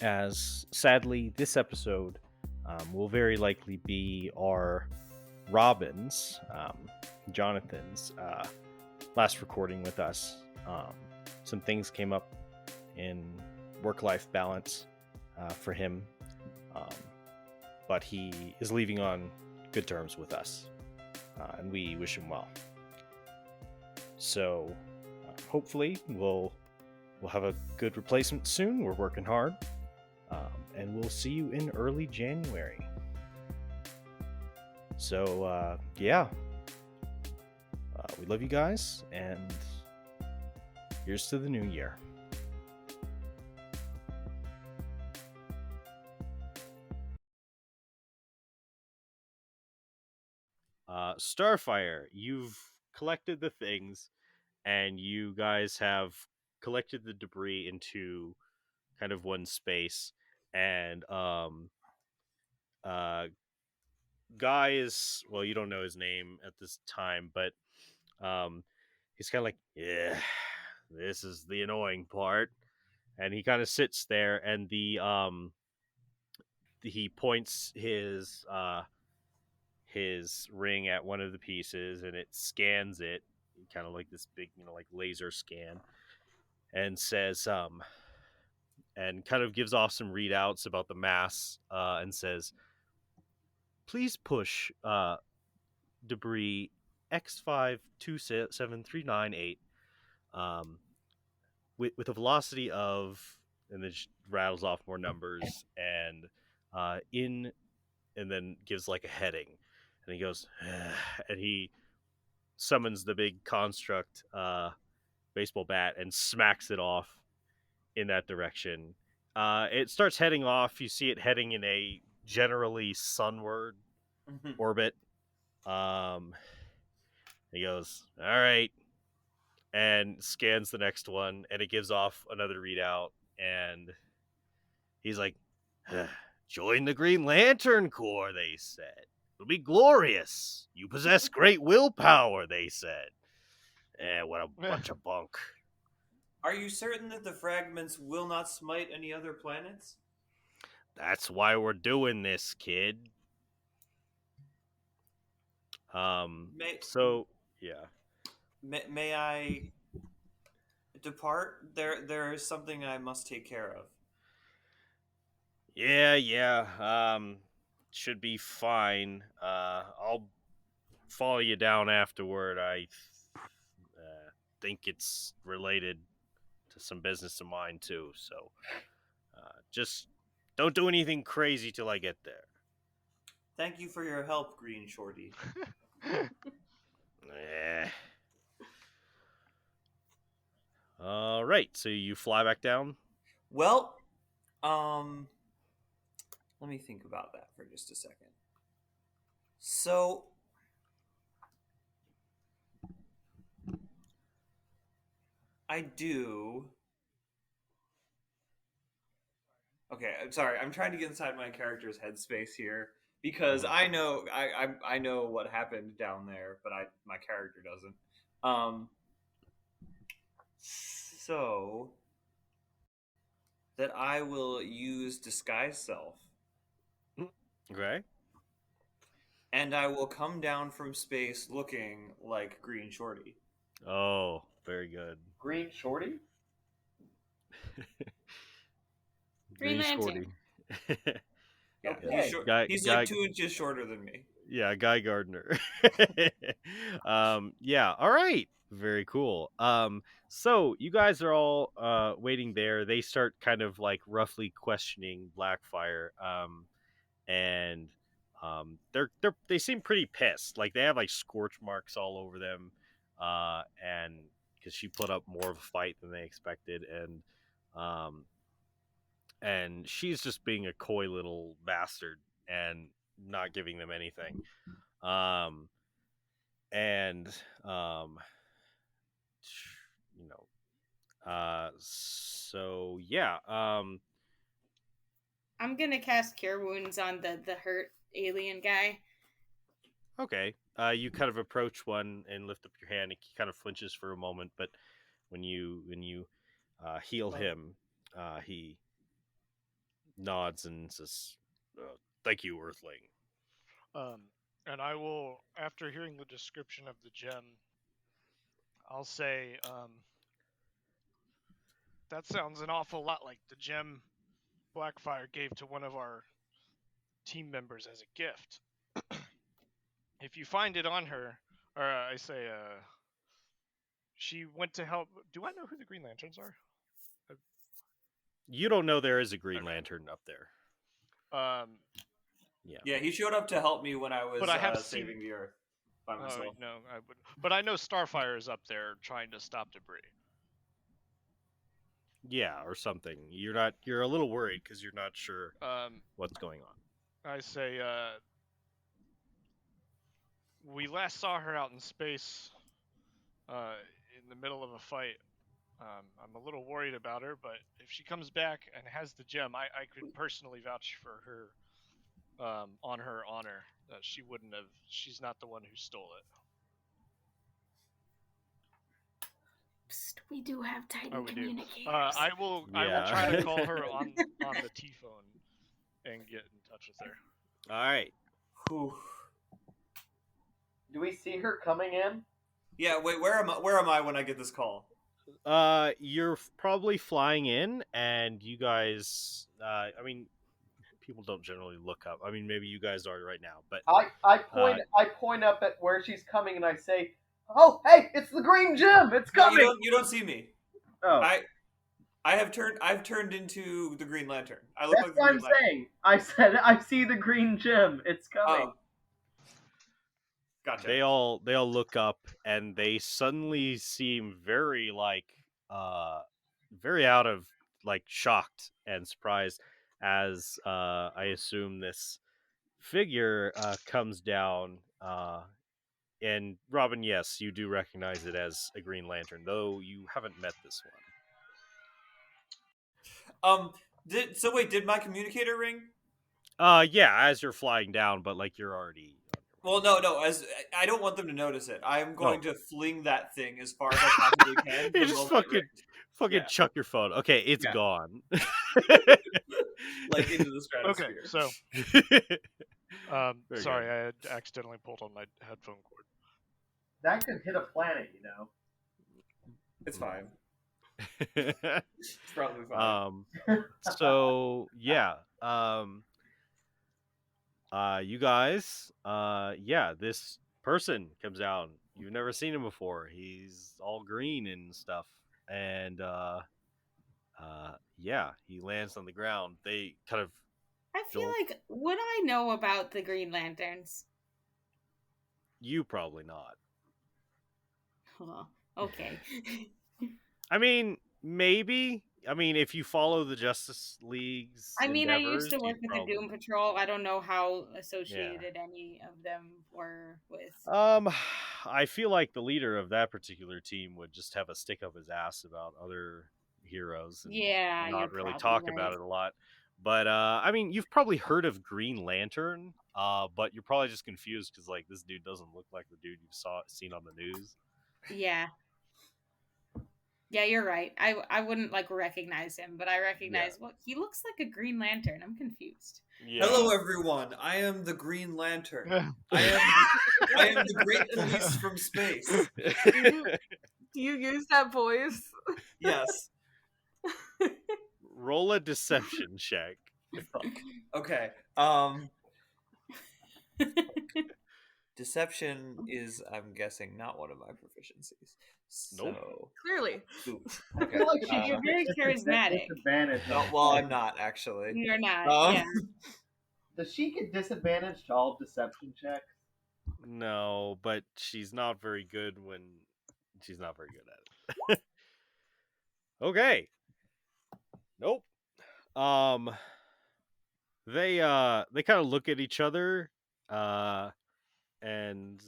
As sadly, this episode will very likely be our Robin's, Jonathan's last recording with us. Some things came up in work-life balance for him, but he is leaving on good terms with us, and we wish him well. So hopefully we'll have a good replacement soon. We're working hard, and we'll see you in early January. So yeah, we love you guys, and here's to the new year. Starfire, you've collected the things, and you guys have collected the debris into kind of one space, and Guy is, well, you don't know his name at this time, but he's kind of like, yeah, this is the annoying part, and he kind of sits there, and he points his ring at one of the pieces, and it scans it, kind of like this big, like laser scan, and says, and kind of gives off some readouts about the mass, and says, please push debris X5273998 with a velocity of, and then rattles off more numbers, and and then gives like a heading, and he goes, and he summons the big construct baseball bat and smacks it off in that direction. It starts heading off. You see it heading in a generally sunward orbit. He goes, all right, and scans the next one, and it gives off another readout, and he's like, join the Green Lantern Corps, they said. It'll be glorious. You possess great willpower, they said. What a bunch of bunk. Are you certain that the fragments will not smite any other planets? That's why we're doing this, kid. So, yeah. May I depart? There is something I must take care of. Yeah. Should be fine. I'll follow you down afterward. I think it's related to some business of mine too. So, just don't do anything crazy till I get there. Thank you for your help, Green Shorty. All right, so you fly back down? Well, let me think about that for just a second. So, I do. Okay, I'm sorry. I'm trying to get inside my character's headspace here because I know I know what happened down there, but my character doesn't. So that I will use disguise self. Okay. And I will come down from space looking like Green Shorty. Oh, very good. Green Shorty? Green Lantern. Yeah, Okay. he's like 2 inches shorter than me. Yeah, Guy Gardner. Yeah, all right. Very cool. So you guys are all waiting there. They start kind of like roughly questioning Blackfire. And they seem pretty pissed. Like they have like scorch marks all over them. And because she put up more of a fight than they expected, and and she's just being a coy little bastard and not giving them anything. Um, and you know, so yeah. I'm gonna cast Cure Wounds on the hurt alien guy. Okay. You kind of approach one and lift up your hand. He kind of flinches for a moment, but when you heal him, he nods and says, "Thank you, Earthling." And I will, after hearing the description of the gem, I'll say, that sounds an awful lot like the gem Blackfire gave to one of our team members as a gift. If you find it on her, or I say, she went to help. Do I know who the Green Lanterns are? You don't know there is a Green Okay. Lantern up there. Yeah. Yeah, he showed up to help me when I was But I have saving the Earth by myself. No, I would. But I know Starfire is up there trying to stop debris. Yeah, or something. You're a little worried because you're not sure what's going on. I say, we last saw her out in space, in the middle of a fight. I'm a little worried about her, but if she comes back and has the gem, I could personally vouch for her, on her honor. She wouldn't have. She's not the one who stole it. Psst, we do have Titan Oh, we do. communicators. I will try to call her on the T phone and get in touch with her. All right. Whew. Do we see her coming in? Yeah, wait, where am I when I get this call? You're probably flying in, and you guys. I mean, people don't generally look up. I mean, maybe you guys are right now, but I point up at where she's coming and I say, "Oh, hey, it's the green gem. It's coming." No, you don't see me. Oh, I've turned into the Green Lantern. I look that's like the what I'm Green Lantern. saying. I said I see the green gem. It's coming. Oh. Gotcha. they all look up, and they suddenly seem very very out of shocked and surprised as I assume this figure comes down. And Robin, yes, you do recognize it as a Green Lantern, though you haven't met this one. Did my communicator ring? Yeah, as you're flying down, but you're already. Well, no. As I don't want them to notice it. I'm going Oh. to fling that thing as far as I possibly can. You the just moment it fucking Yeah. chuck your phone. Okay, it's Yeah. gone. rings, into the stratosphere. Okay, so Very sorry, good. I had accidentally pulled on my headphone cord. That could hit a planet, you know. It's fine. It's probably fine. So yeah. You guys, this person comes out. You've never seen him before. He's all green and stuff. And he lands on the ground. They kind of I feel like, would I know about the Green Lanterns? you probably not. Oh, okay. I mean, maybe. I mean, if you follow the Justice League's I mean, I used to endeavors, work you with the Doom probably- Patrol. I don't know how associated any of them were with. I feel like the leader of that particular team would just have a stick up his ass about other heroes and Yeah, you're not really probably talk right. about it a lot. But I mean, you've probably heard of Green Lantern, but you're probably just confused because this dude doesn't look like the dude you've seen on the news. Yeah. Yeah, you're right. I wouldn't recognize him, but I recognize he looks like a Green Lantern. I'm confused. Yeah. Hello, everyone. I am the Green Lantern. I am the great police from space. Do you use that voice? Yes. Roll a deception check. Okay. Deception is, I'm guessing, not one of my proficiencies. So... Nope. Clearly. Ooh, I okay. feel like You're very charismatic. Disadvantage. No, well, I'm not actually. You're not. Yeah. Does she get disadvantage to all deception checks? No, but she's not very good at it. Okay. Nope. Um, they kind of look at each other, and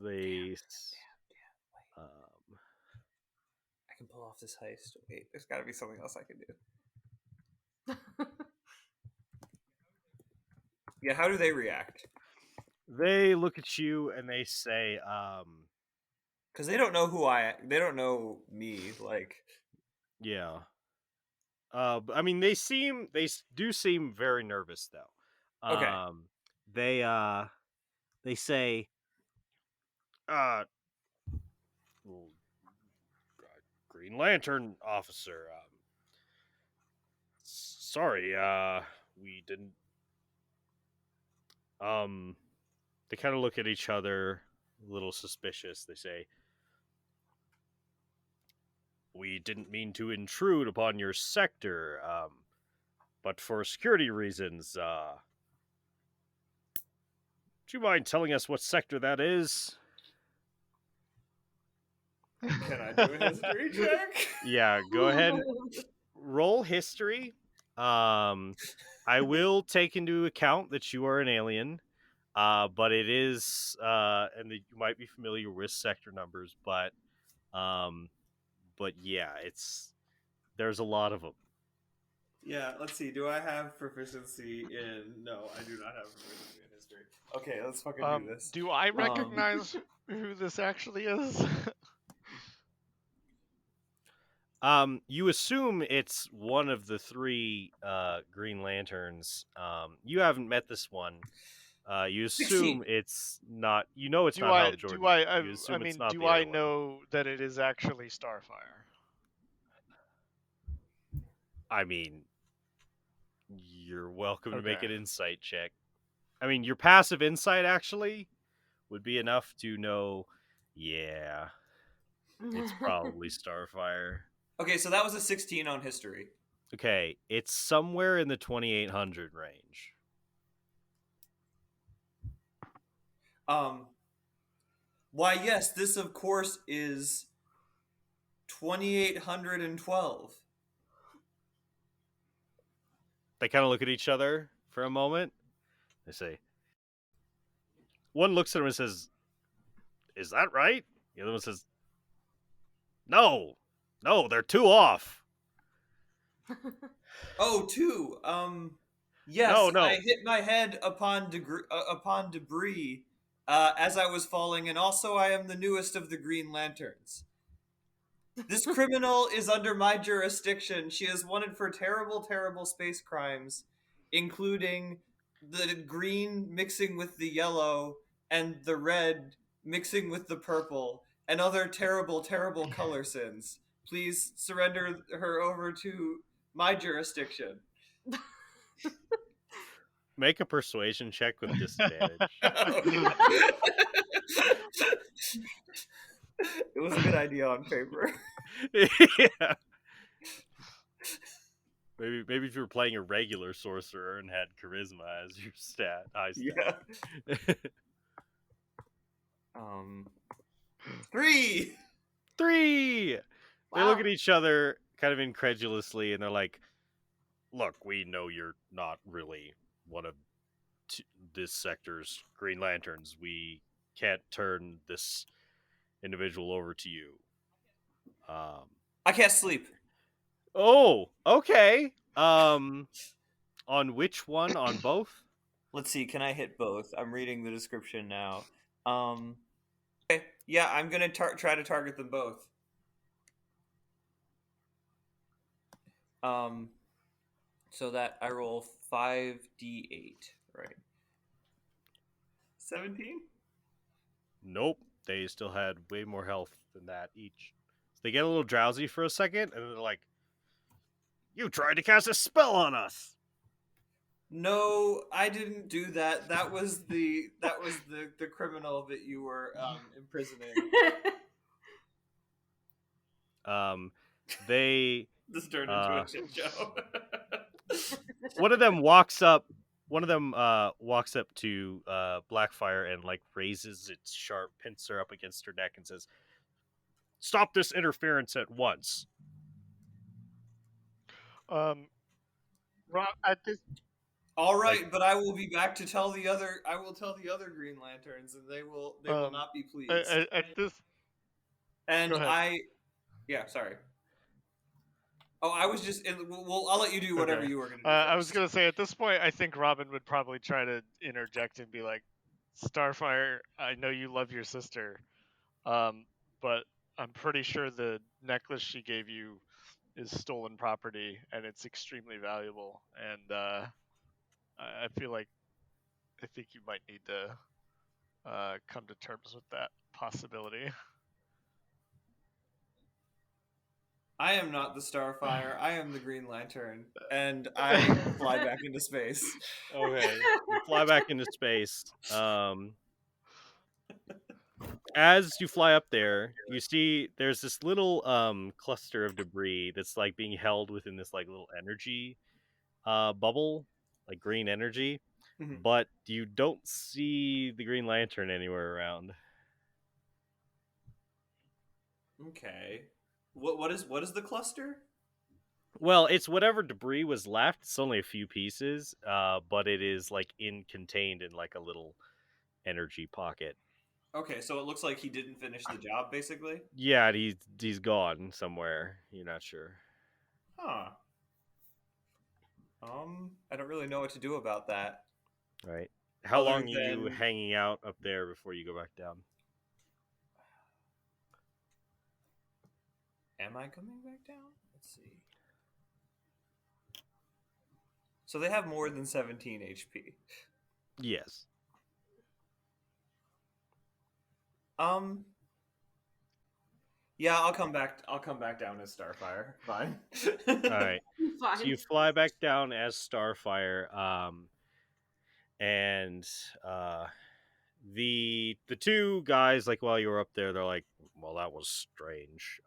they um I can pull off this heist. Wait, there's got to be something else I can do. Yeah, how do they react? they look at you and they say, Because they don't know me. Like, yeah. I mean, do seem very nervous though. okay, They they say, uh, well, Green Lantern officer, sorry, we didn't. They kind of look at each other, a little suspicious. They say, we didn't mean to intrude upon your sector, but for security reasons, do you mind telling us what sector that is? can I do a history check? Yeah, go ahead. Roll history. I will take into account that you are an alien, but it is, and that you might be familiar with sector numbers, but yeah, there's a lot of them. Yeah, let's see. Do I have proficiency in? No, I do not have proficiency in history. Okay, let's fucking do this. Do I recognize who this actually is? You assume it's one of the three Green Lanterns. You haven't met this one. You assume 16. it's not. You know it's do not I? Hal Jordan. Do I? You assume I mean, it's not do the I other one. know that it is actually Starfire? I mean, you're welcome to make Okay. an insight check. I mean, your passive insight actually would be enough to know. Yeah, it's probably Starfire. Okay, so that was a 16 on history. Okay, it's somewhere in the 2800 range. Why, yes, this of course is 2812. They kind of look at each other for a moment. They say, one looks at him and says, "Is that right?" The other one says, "No, they're two off." Oh, two. Yes, No. I hit my head upon debris as I was falling, and also I am the newest of the Green Lanterns. This criminal is under my jurisdiction. She is wanted for terrible, terrible space crimes, including the green mixing with the yellow and the red mixing with the purple, and other terrible, terrible color sins. Please surrender her over to my jurisdiction. Make a persuasion check with disadvantage. It was a good idea on paper. Yeah. Maybe if you were playing a regular sorcerer and had charisma as your high stat. Yeah. 3. 3. They Wow. look at each other kind of incredulously, and they're like, "Look, we know you're not really one of this sector's Green Lanterns. We can't turn this individual over to you." I can't sleep. Oh, okay. On which one? On both? Let's see. Can I hit both? I'm reading the description now. Okay. Yeah, I'm gonna try to target them both. So that I roll 5d8, right? 17. Nope. They still had way more health than that each. So they get a little drowsy for a second, and then they're like, "You tried to cast a spell on us." No, I didn't do that. That was the criminal that you were imprisoning. They This turned into a shit show. one of them walks up. One of them walks up to Blackfire and like raises its sharp pincer up against her neck and says, "Stop this interference at once." At this All Like- right, but I will be back to tell the other. I will tell the other Green Lanterns, and they will not be pleased. at this And go ahead. yeah, sorry. Oh, I was just. Well, I'll let you do whatever Okay. you were going to do. I was first. gonna say at this point, I think Robin would probably try to interject and be like, "Starfire, I know you love your sister, but I'm pretty sure the necklace she gave you is stolen property and it's extremely valuable. And I feel like I think you might need to come to terms with that possibility." I am not the Starfire. I am the Green Lantern, and I fly back into space. Okay, you fly back into space. As you fly up there, you see there's this little cluster of debris that's like being held within this like little energy bubble, like green energy, Mhm. but you don't see the Green Lantern anywhere around. Okay. What is the cluster? Well, it's whatever debris was left. It's only a few pieces, but it is like contained in like a little energy pocket. Okay, so it looks like he didn't finish the job, basically. Yeah, he's gone somewhere. You're not sure. Huh. I don't really know what to do about that. Right. How Other long are you than- hanging out up there before you go back down? Am I coming back down? Let's see. So they have more than 17 HP. Yes. Yeah, I'll come back. I'll come back down as Starfire. Fine. All right. Fine. So you fly back down as Starfire, and the two guys, like while you were up there, they're like, "Well, that was strange."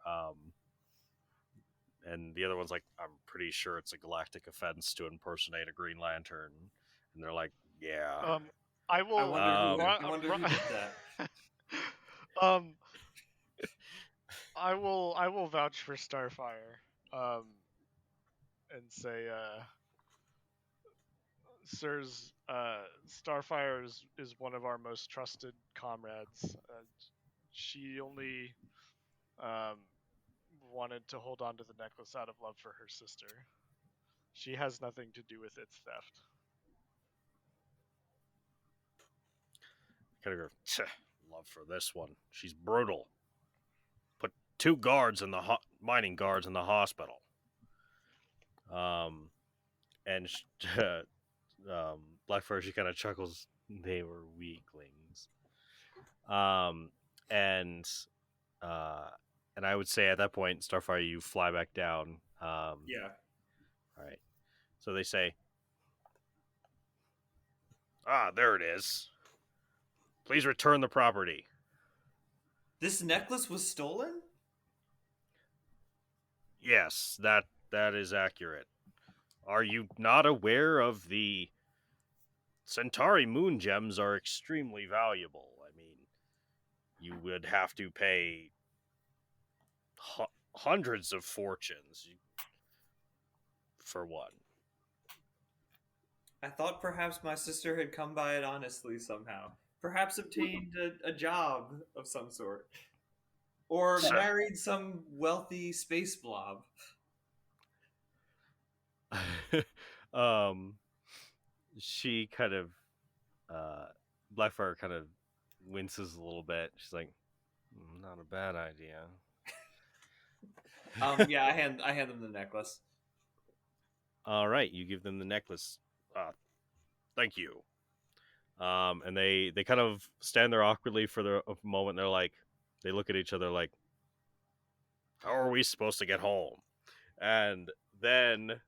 And the other one's like, "I'm pretty sure it's a galactic offense to impersonate a Green Lantern." And they're like, "Yeah." I will. I wonder who did that. I will vouch for Starfire, and say, sirs, Starfire is one of our most trusted comrades. She only wanted to hold on to the necklace out of love for her sister. She has nothing to do with its theft. Kind of go, "Tch, love for this one. She's brutal. Put two guards in the mining guards in the hospital." And Blackfire, she kind of chuckles. They were weaklings. And I would say at that point, Starfire, you fly back down. Yeah. All right. So they say, "Ah, there it is. Please return the property." This necklace was stolen? Yes, that is accurate. Are you not aware of the Centauri moon gems are extremely valuable? I mean, you would have to pay hundreds of fortunes for one. I thought perhaps my sister had come by it honestly somehow. Perhaps obtained a job of some sort. Or Sure. married some wealthy space blob. She kind of Blackfire kind of winces a little bit. She's like, "Not a bad idea." Yeah, I hand them the necklace. All right, you give them the necklace. Thank you. And they kind of stand there awkwardly for a moment. They're like, they look at each other like, "How are we supposed to get home?" And then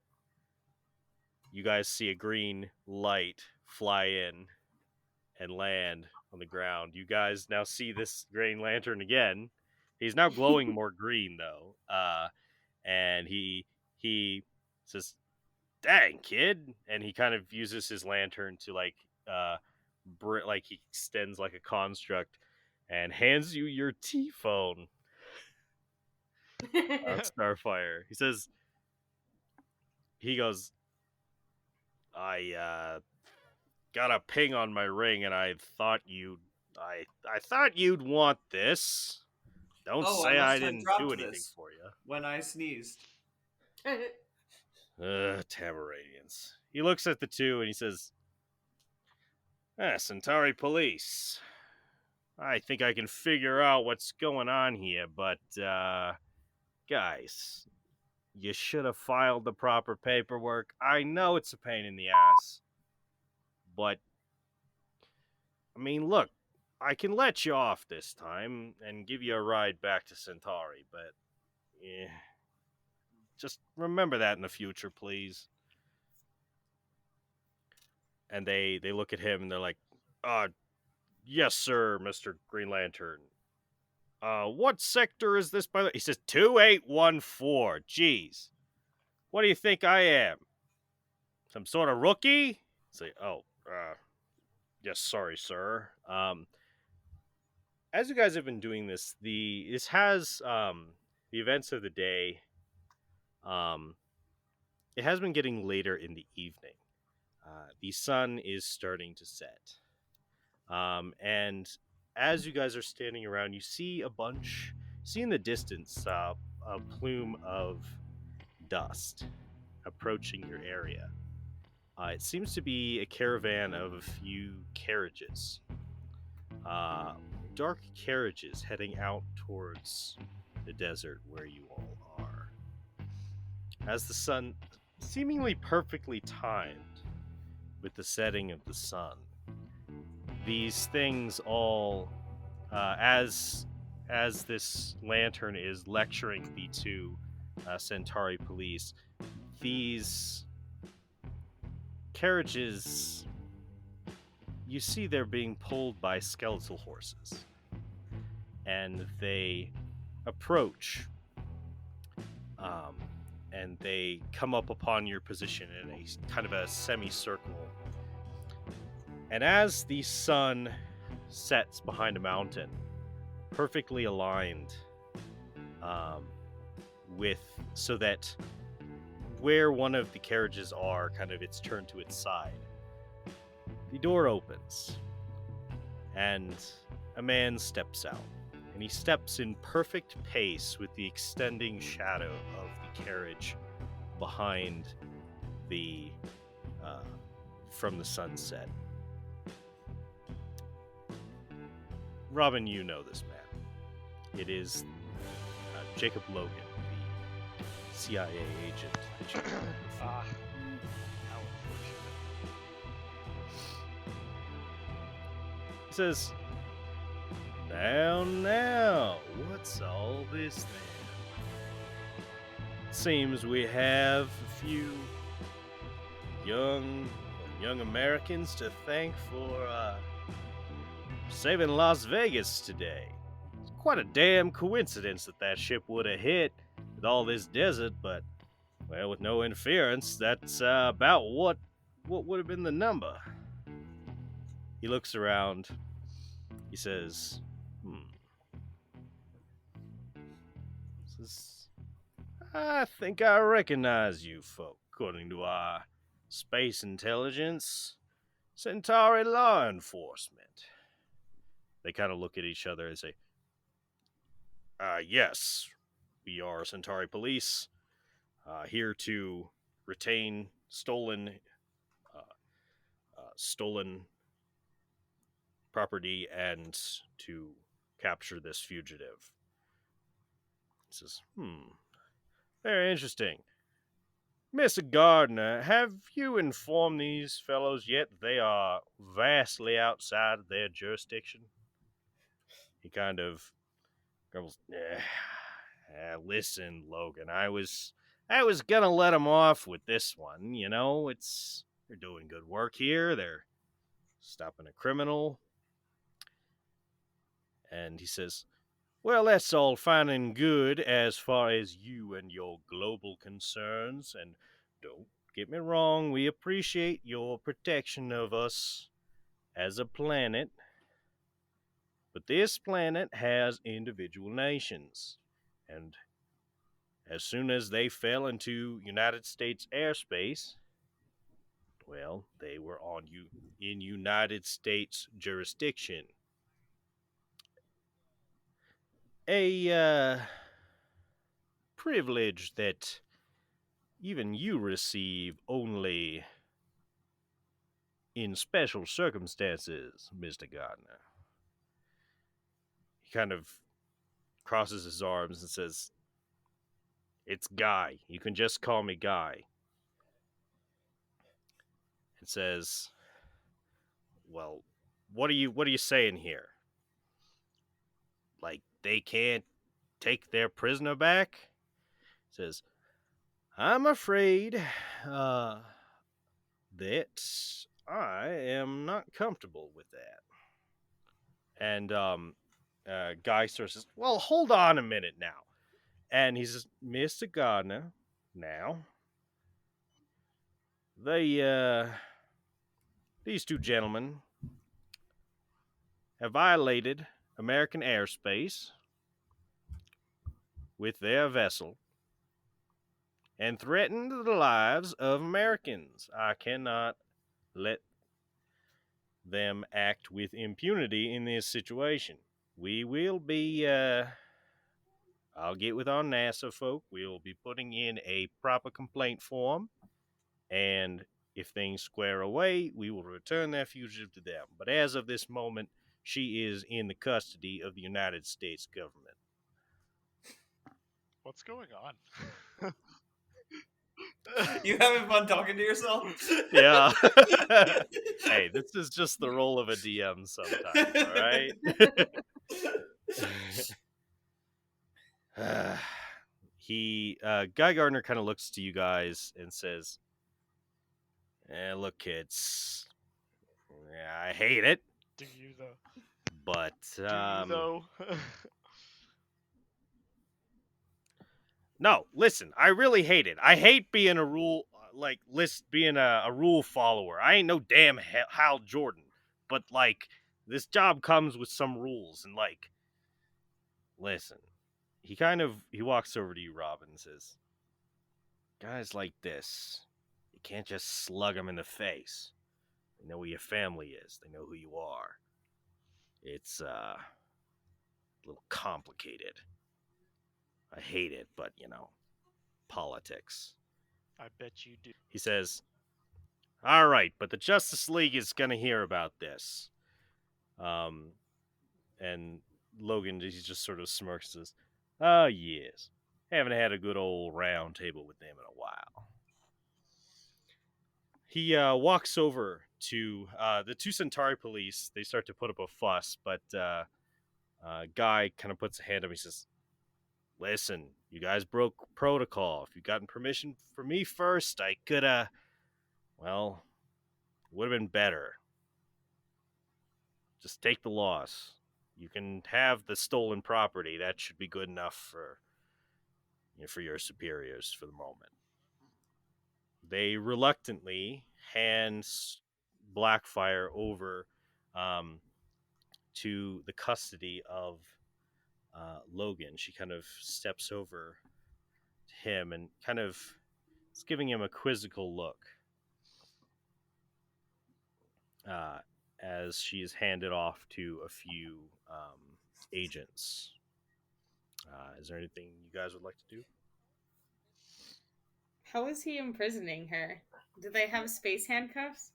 you guys see a green light fly in and land on the ground. You guys now see this Green Lantern again. He's now glowing more green though. And he says, "Dang, kid," and he kind of uses his lantern to like like he extends like a construct and hands you your T-phone, Starfire. He goes, I got a ping on my ring, and I thought you'd want this. Don't Oh, I say I must have didn't do dropped anything this for you. when I sneezed. Tamaradians. He looks at the two and he says, Centauri Police. I think I can figure out what's going on here, but, guys, you should have filed the proper paperwork. I know it's a pain in the ass, but, I mean, look, I can let you off this time and give you a ride back to Centauri, but, just remember that in the future, please. And they look at him and they're like, yes, sir, Mr. Green Lantern. What sector is this, by the way? He says, 2814. Jeez. What do you think I am? Some sort of rookie? Say, yes, sorry, sir. As you guys have been doing this, the events of the day, it has been getting later in the evening. The sun is starting to set. And as you guys are standing around, you see in the distance, a plume of dust approaching your area. It seems to be a caravan of a few carriages. Dark carriages heading out towards the desert where you all are. As the sun, seemingly perfectly timed with the setting of the sun, these things all, as this lantern is lecturing the two Centauri police, these carriages, you see they're being pulled by skeletal horses, and they approach, and they come up upon your position in a kind of a semicircle. And as the sun sets behind a mountain, perfectly aligned, so that where one of the carriages are, kind of it's turned to its side, the door opens, and a man steps out. And he steps in perfect pace with the extending shadow of the carriage behind the, from the sunset. Robin, you know this man. It is Jacob Logan, the CIA agent that you know before. How unfortunate. He says, Now, what's all this then? Seems we have a few young Americans to thank for saving Las Vegas today. It's quite a damn coincidence that ship would have hit with all this desert, but, well, with no interference, that's about what would have been the number. He looks around. He says, I think I recognize you folk, according to our space intelligence. Centauri law enforcement. They kind of look at each other and say, yes, we are Centauri police, here to retain stolen property and to capture this fugitive. He says, very interesting. Mr. Gardner, have you informed these fellows yet they are vastly outside of their jurisdiction? He kind of grumbles, listen, Logan, I was gonna let them off with this one, you know, they're doing good work here, they're stopping a criminal. And he says, well, that's all fine and good as far as you and your global concerns, and don't get me wrong, we appreciate your protection of us as a planet. But this planet has individual nations, and as soon as they fell into United States airspace, Well, they were on you in United States jurisdiction. A privilege that even you receive only in special circumstances, Mr. Gardner. He kind of crosses his arms and says, "It's Guy. You can just call me Guy." And says, "Well, what are you saying here? Like they can't take their prisoner back?" Says, "I'm afraid that I am not comfortable with that." And Guy starts says, "Well, hold on a minute now." And he says, "Mr. Gardner, now these two gentlemen have violated American airspace with their vessel and threatened the lives of Americans. I cannot let them act with impunity in this situation. We will be, I'll get with our NASA folk. We'll be putting in a proper complaint form, and if things square away, we will return that fugitive to them. But as of this moment, she is in the custody of the United States government." What's going on? You having fun talking to yourself? Yeah. Hey, this is just the role of a DM sometimes, all right? Guy Gardner kind of looks to you guys and says, "Look, kids, I hate it, Do you though? but Do you though? no, listen, I really hate it. I hate being a rule being a rule follower. I ain't no damn Hal Jordan, but like this job comes with some rules, and like, listen." He walks over to you, Robin, and says, "Guys like this, you can't just slug them in the face. They know where your family is. They know who you are. It's a little complicated. I hate it, but politics." I bet you do. He says, "All right, but the Justice League is gonna hear about this." And Logan, he just sort of smirks and says, "Oh yes, haven't had a good old round table with them in a while." He walks over to the two Centauri police. They start to put up a fuss, but Guy kind of puts a hand up. He says, "Listen, you guys broke protocol. If you'd gotten permission from me first, I coulda, well, it would have been better. Just take the loss. You can have the stolen property. That should be good enough for your superiors for the moment." They reluctantly hand Blackfire over to the custody of Logan. She kind of steps over to him and kind of is giving him a quizzical look as she is handed off to a few agents. Is there anything you guys would like to do? How is he imprisoning her? Do they have space handcuffs?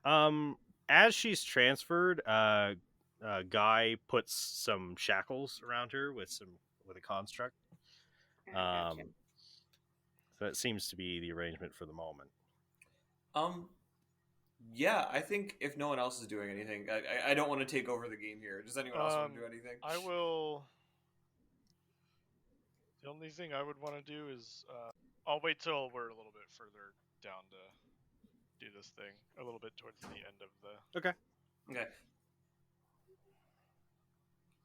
As she's transferred, Guy puts some shackles around her with a construct. Gotcha. So that seems to be the arrangement for the moment. Yeah, I think if no one else is doing anything, I don't want to take over the game here. Does anyone else want to do anything? I will. The only thing I would want to do is I'll wait till we're a little bit further down to do this thing. A little bit towards the end of the. Okay.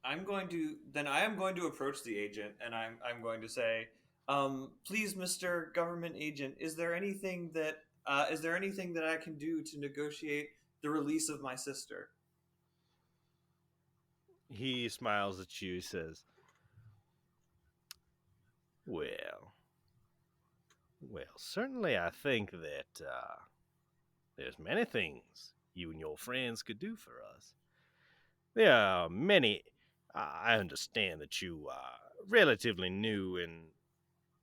I am going to approach the agent, and I'm going to say, please, Mr. Government Agent, is there anything that I can do to negotiate the release of my sister? He smiles at you, says, "Well, Well, certainly I think that there's many things you and your friends could do for us. There are many. I understand that you are relatively new and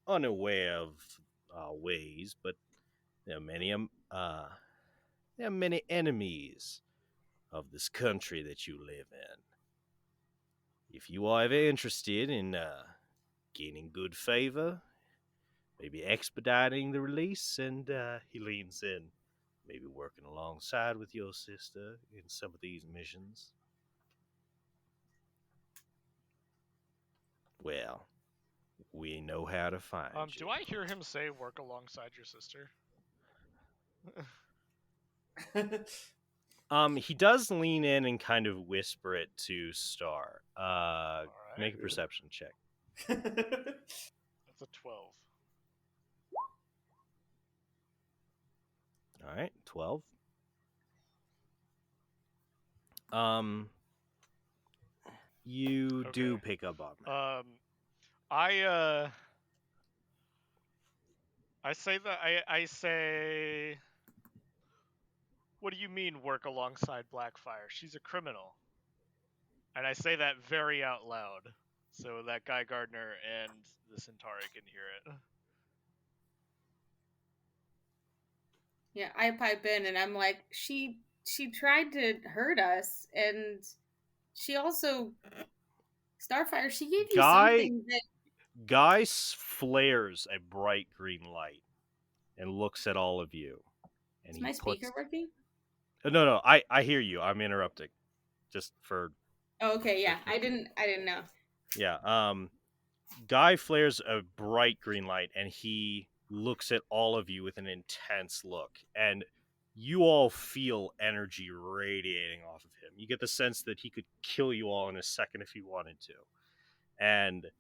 unaware of our ways, but there are there are many enemies of this country that you live in. If you are ever interested in gaining good favor, maybe expediting the release, and he leans in, maybe working alongside with your sister in some of these missions. Well, we know how to find you. Do I hear him say work alongside your sister? He does lean in and kind of whisper it to Star. Make a perception check. That's a 12. All right, 12. You do Okay. pick up on that. I say that I say, what do you mean work alongside Blackfire? She's a criminal. And I say that very out loud so that Guy Gardner and the Centauri can hear it. Yeah, I pipe in and I'm like, she tried to hurt us, and she also Starfire, she gave you something that Guy flares a bright green light and looks at all of you. And is my speaker working? No, I hear you. I'm interrupting. Just for Oh, okay, yeah. I didn't know. Yeah, Guy flares a bright green light and he looks at all of you with an intense look, and you all feel energy radiating off of him. You get the sense that he could kill you all in a second if he wanted to. And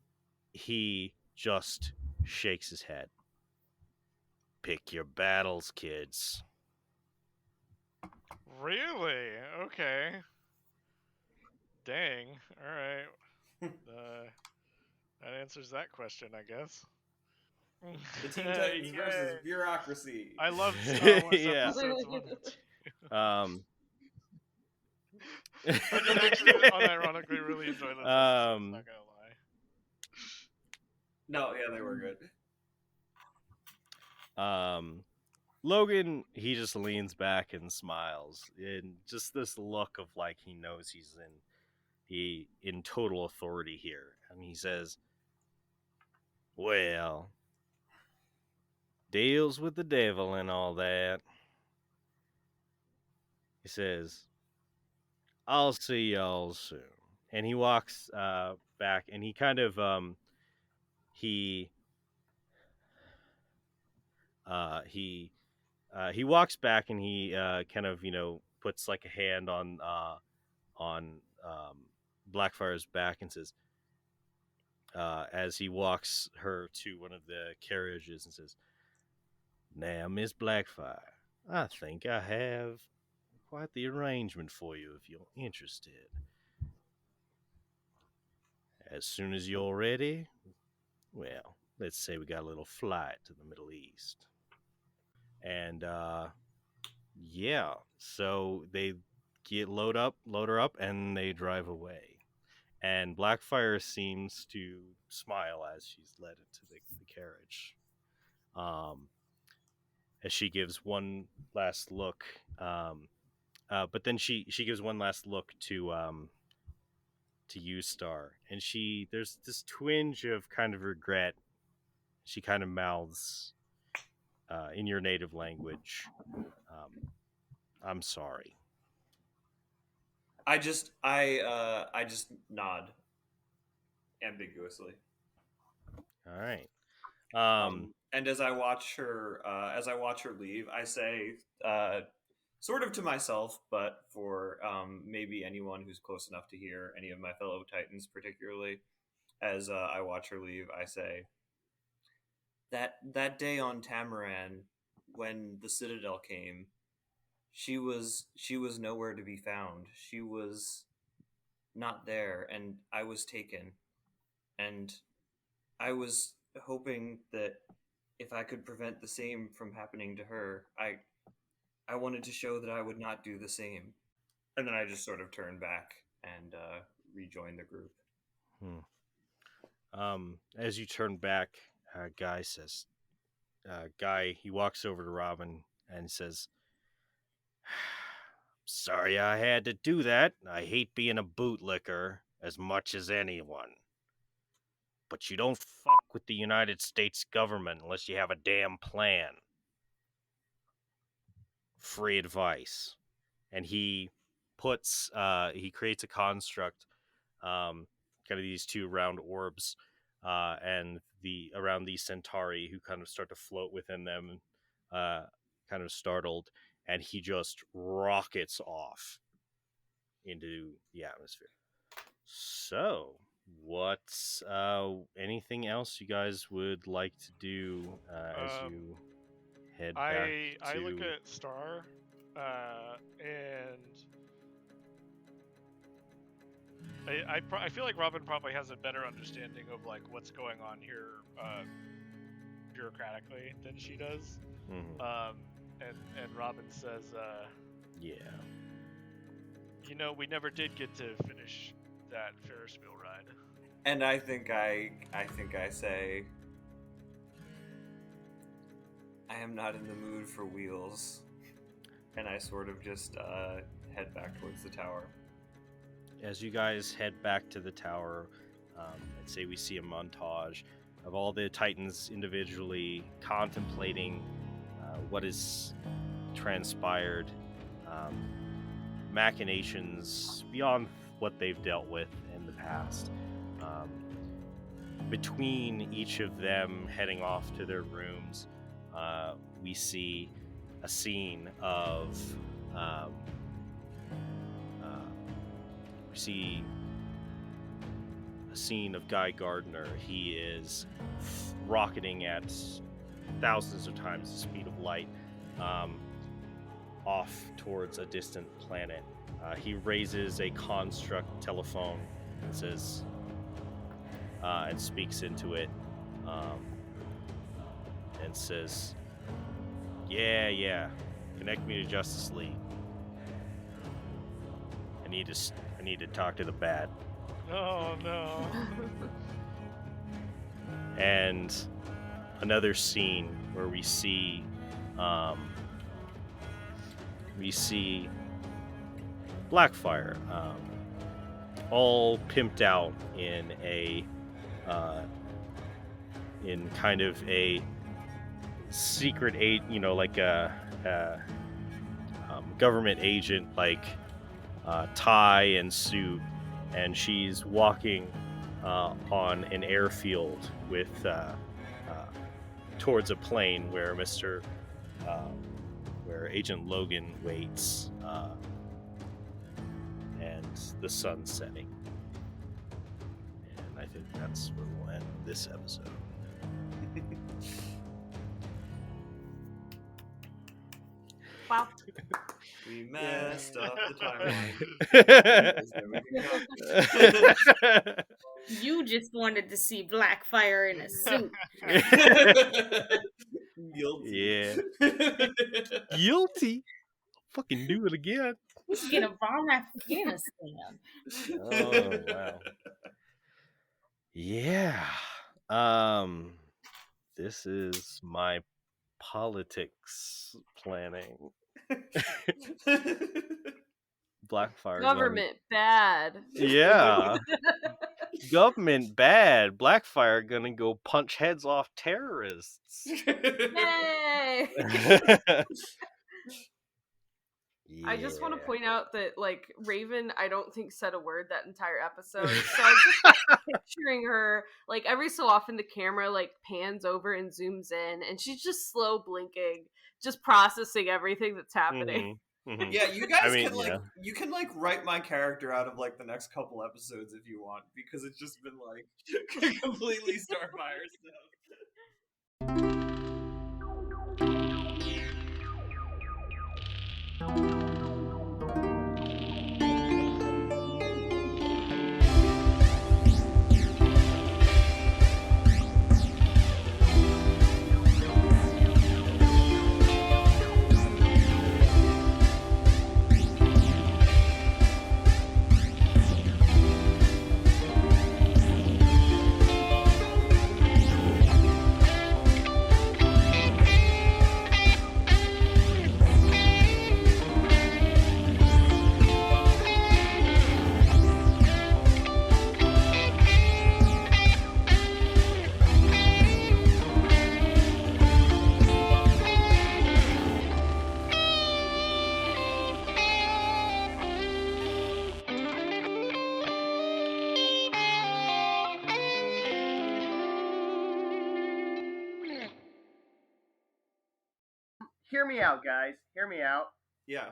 he just shakes his head. Pick your battles, kids. Really? Okay. Dang. All right. That answers that question, I guess. The Teen Titans versus bureaucracy. I love Star Wars Yeah. episodes 1 and 2. I did actually unironically really enjoy those episodes, I'm not gonna lie. No, yeah, they were good. Logan, he just leans back and smiles, and just this look of like he knows he's in total authority here, and he says, "Well, deals with the devil and all that." He says, "I'll see y'all soon." And he walks back, and he kind of he walks back, and he kind of puts like a hand on Blackfire's back and says, as he walks her to one of the carriages and says, "Now, Miss Blackfire, I think I have quite the arrangement for you if you're interested. As soon as you're ready, well, let's say we got a little flight to the Middle East." And yeah, so they load her up, and they drive away. And Blackfire seems to smile as she's led into the carriage. As she gives one last look, but then she gives one last look to you, Star, and there's this twinge of kind of regret. She kind of mouths in your native language, "I'm sorry." I just nod ambiguously. All right. And as I watch her leave, I say, sort of to myself, but for maybe anyone who's close enough to hear, any of my fellow Titans particularly, as I watch her leave, I say, that day on Tamaran, when the Citadel came, she was nowhere to be found. She was not there, and I was taken. And I was hoping that if I could prevent the same from happening to her, I wanted to show that I would not do the same. And then I just sort of turn back and rejoin the group. As you turn back, Guy, he walks over to Robin and says, "Sorry I had to do that. I hate being a bootlicker as much as anyone. But you don't fuck with the United States government unless you have a damn plan. Free advice." And he creates a construct, kind of these two round orbs, and around the Centauri who kind of start to float within them, kind of startled, and he just rockets off into the atmosphere. So, what's anything else you guys would like to do as you head back to... I look at Star, and I feel like Robin probably has a better understanding of like what's going on here bureaucratically than she does. Mhm. And Robin says, Yeah. you know, we never did get to finish that Ferris wheel ride. And I think I say, I am not in the mood for wheels. And I sort of just head back towards the tower. As you guys head back to the tower, I'd say we see a montage of all the Titans individually contemplating what is transpired, machinations beyond what they've dealt with in the past. Between each of them heading off to their rooms, we see a scene of Guy Gardner. He is rocketing at thousands of times the speed of light, off towards a distant planet. He raises a construct telephone and says, and speaks into it, and says, "Yeah, connect me to Justice League. I need to talk to the Bat." Oh no. And another scene where we see Blackfire, all pimped out in in kind of a secret like a government agent, like tie and suit, and she's walking on an airfield with towards a plane where where Agent Logan waits, and the sun's setting. And I think that's where we'll end this episode. Wow. We messed up the timeline. You just wanted to see Blackfire in a suit. Guilty. Yeah. Guilty. Fucking do it again. He's gonna bomb Afghanistan. Oh wow. Yeah. This is my politics planning. Blackfire. Government bad. Yeah. Government bad. Blackfire gonna go punch heads off terrorists. Yay! Yeah. I just want to point out that, like, Raven, I don't think said a word that entire episode. So I'm just picturing her, like, every so often the camera, like, pans over and zooms in, and she's just slow blinking, just processing everything that's happening. Mm-hmm. Mm-hmm. Yeah, you guys mean, can you can like write my character out of like the next couple episodes if you want, because it's just been like completely Starfire stuff. hear me out, guys. Hear me out. Yeah.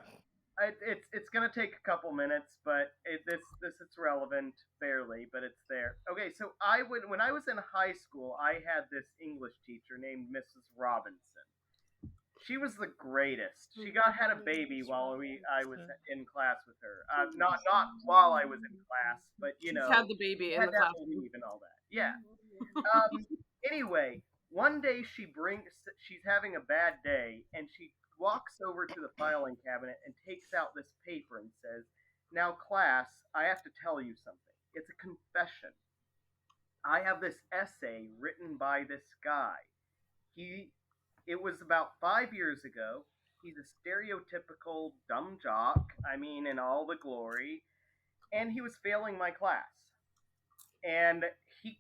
It's gonna take a couple minutes, but it's relevant barely, but it's there. Okay, so when I was in high school, I had this English teacher named Mrs. Robinson. She was the greatest. She had a baby while I was in class with her. Not while I was in class, but you know, Had the baby in had the to class. leave and all that. Yeah. Anyway, one day she's having a bad day, and she walks over to the filing cabinet and takes out this paper and says, "Now, class, I have to tell you something. It's a confession. I have this essay written by this guy. It was about 5 years ago. He's a stereotypical dumb jock, I mean, in all the glory, and he was failing my class. And he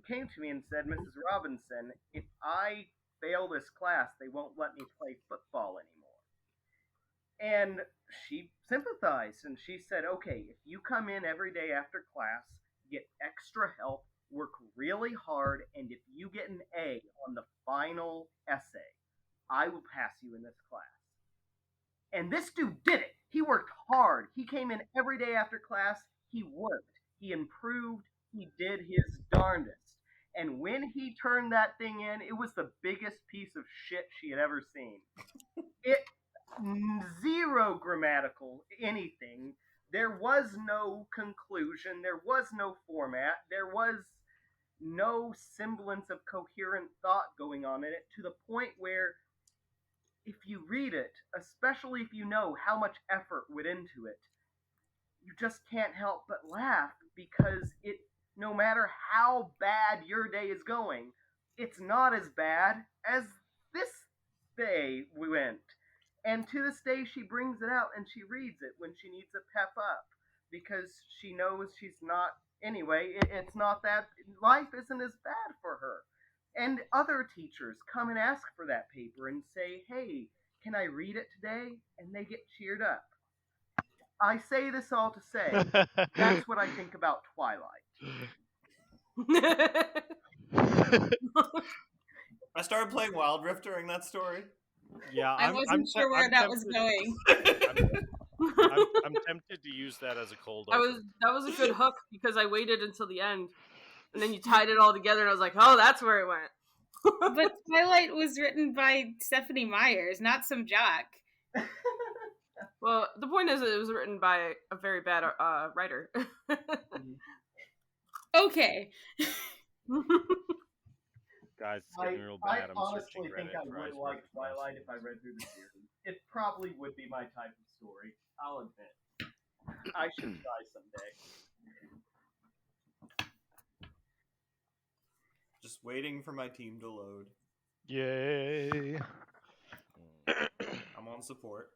came to me and said, Mrs. Robinson, if I fail this class, they won't let me play football anymore." And she sympathized and she said, "Okay, if you come in every day after class, get extra help, work really hard, and if you get an A on the final essay, I will pass you in this class." And this dude did it. He worked hard. He came in every day after class. He worked. He improved. He did his darndest. And when he turned that thing in, it was the biggest piece of shit she had ever seen. It zero grammatical anything. There was no conclusion. There was no format. There was no semblance of coherent thought going on in it, to the point where if you read it, especially if you know how much effort went into it, you just can't help but laugh, because no matter how bad your day is going, it's not as bad as this day went. And to this day, she brings it out and she reads it when she needs a pep up, because she knows she's not, anyway, it's not that, life isn't as bad for her. And other teachers come and ask for that paper and say, "Hey, can I read it today?" And they get cheered up. I say this all to say, that's what I think about Twilight. I started playing Wild Rift during that story. Yeah, I wasn't sure where that was going. I'm tempted to use that as a cold That open. was a good hook, because I waited until the end, and then you tied it all together, and I was like, "Oh, that's where it went." But Twilight was written by Stephanie Myers, not some jock. Well, the point is, it was written by a very bad writer. Okay. Guys, it's getting real bad. I I'm honestly searching think Reddit I for would Ice like Works Twilight if I read through the series. It probably would be my type of story. I'll admit. I should try someday. Just waiting for my team to load. Yay. I'm on support.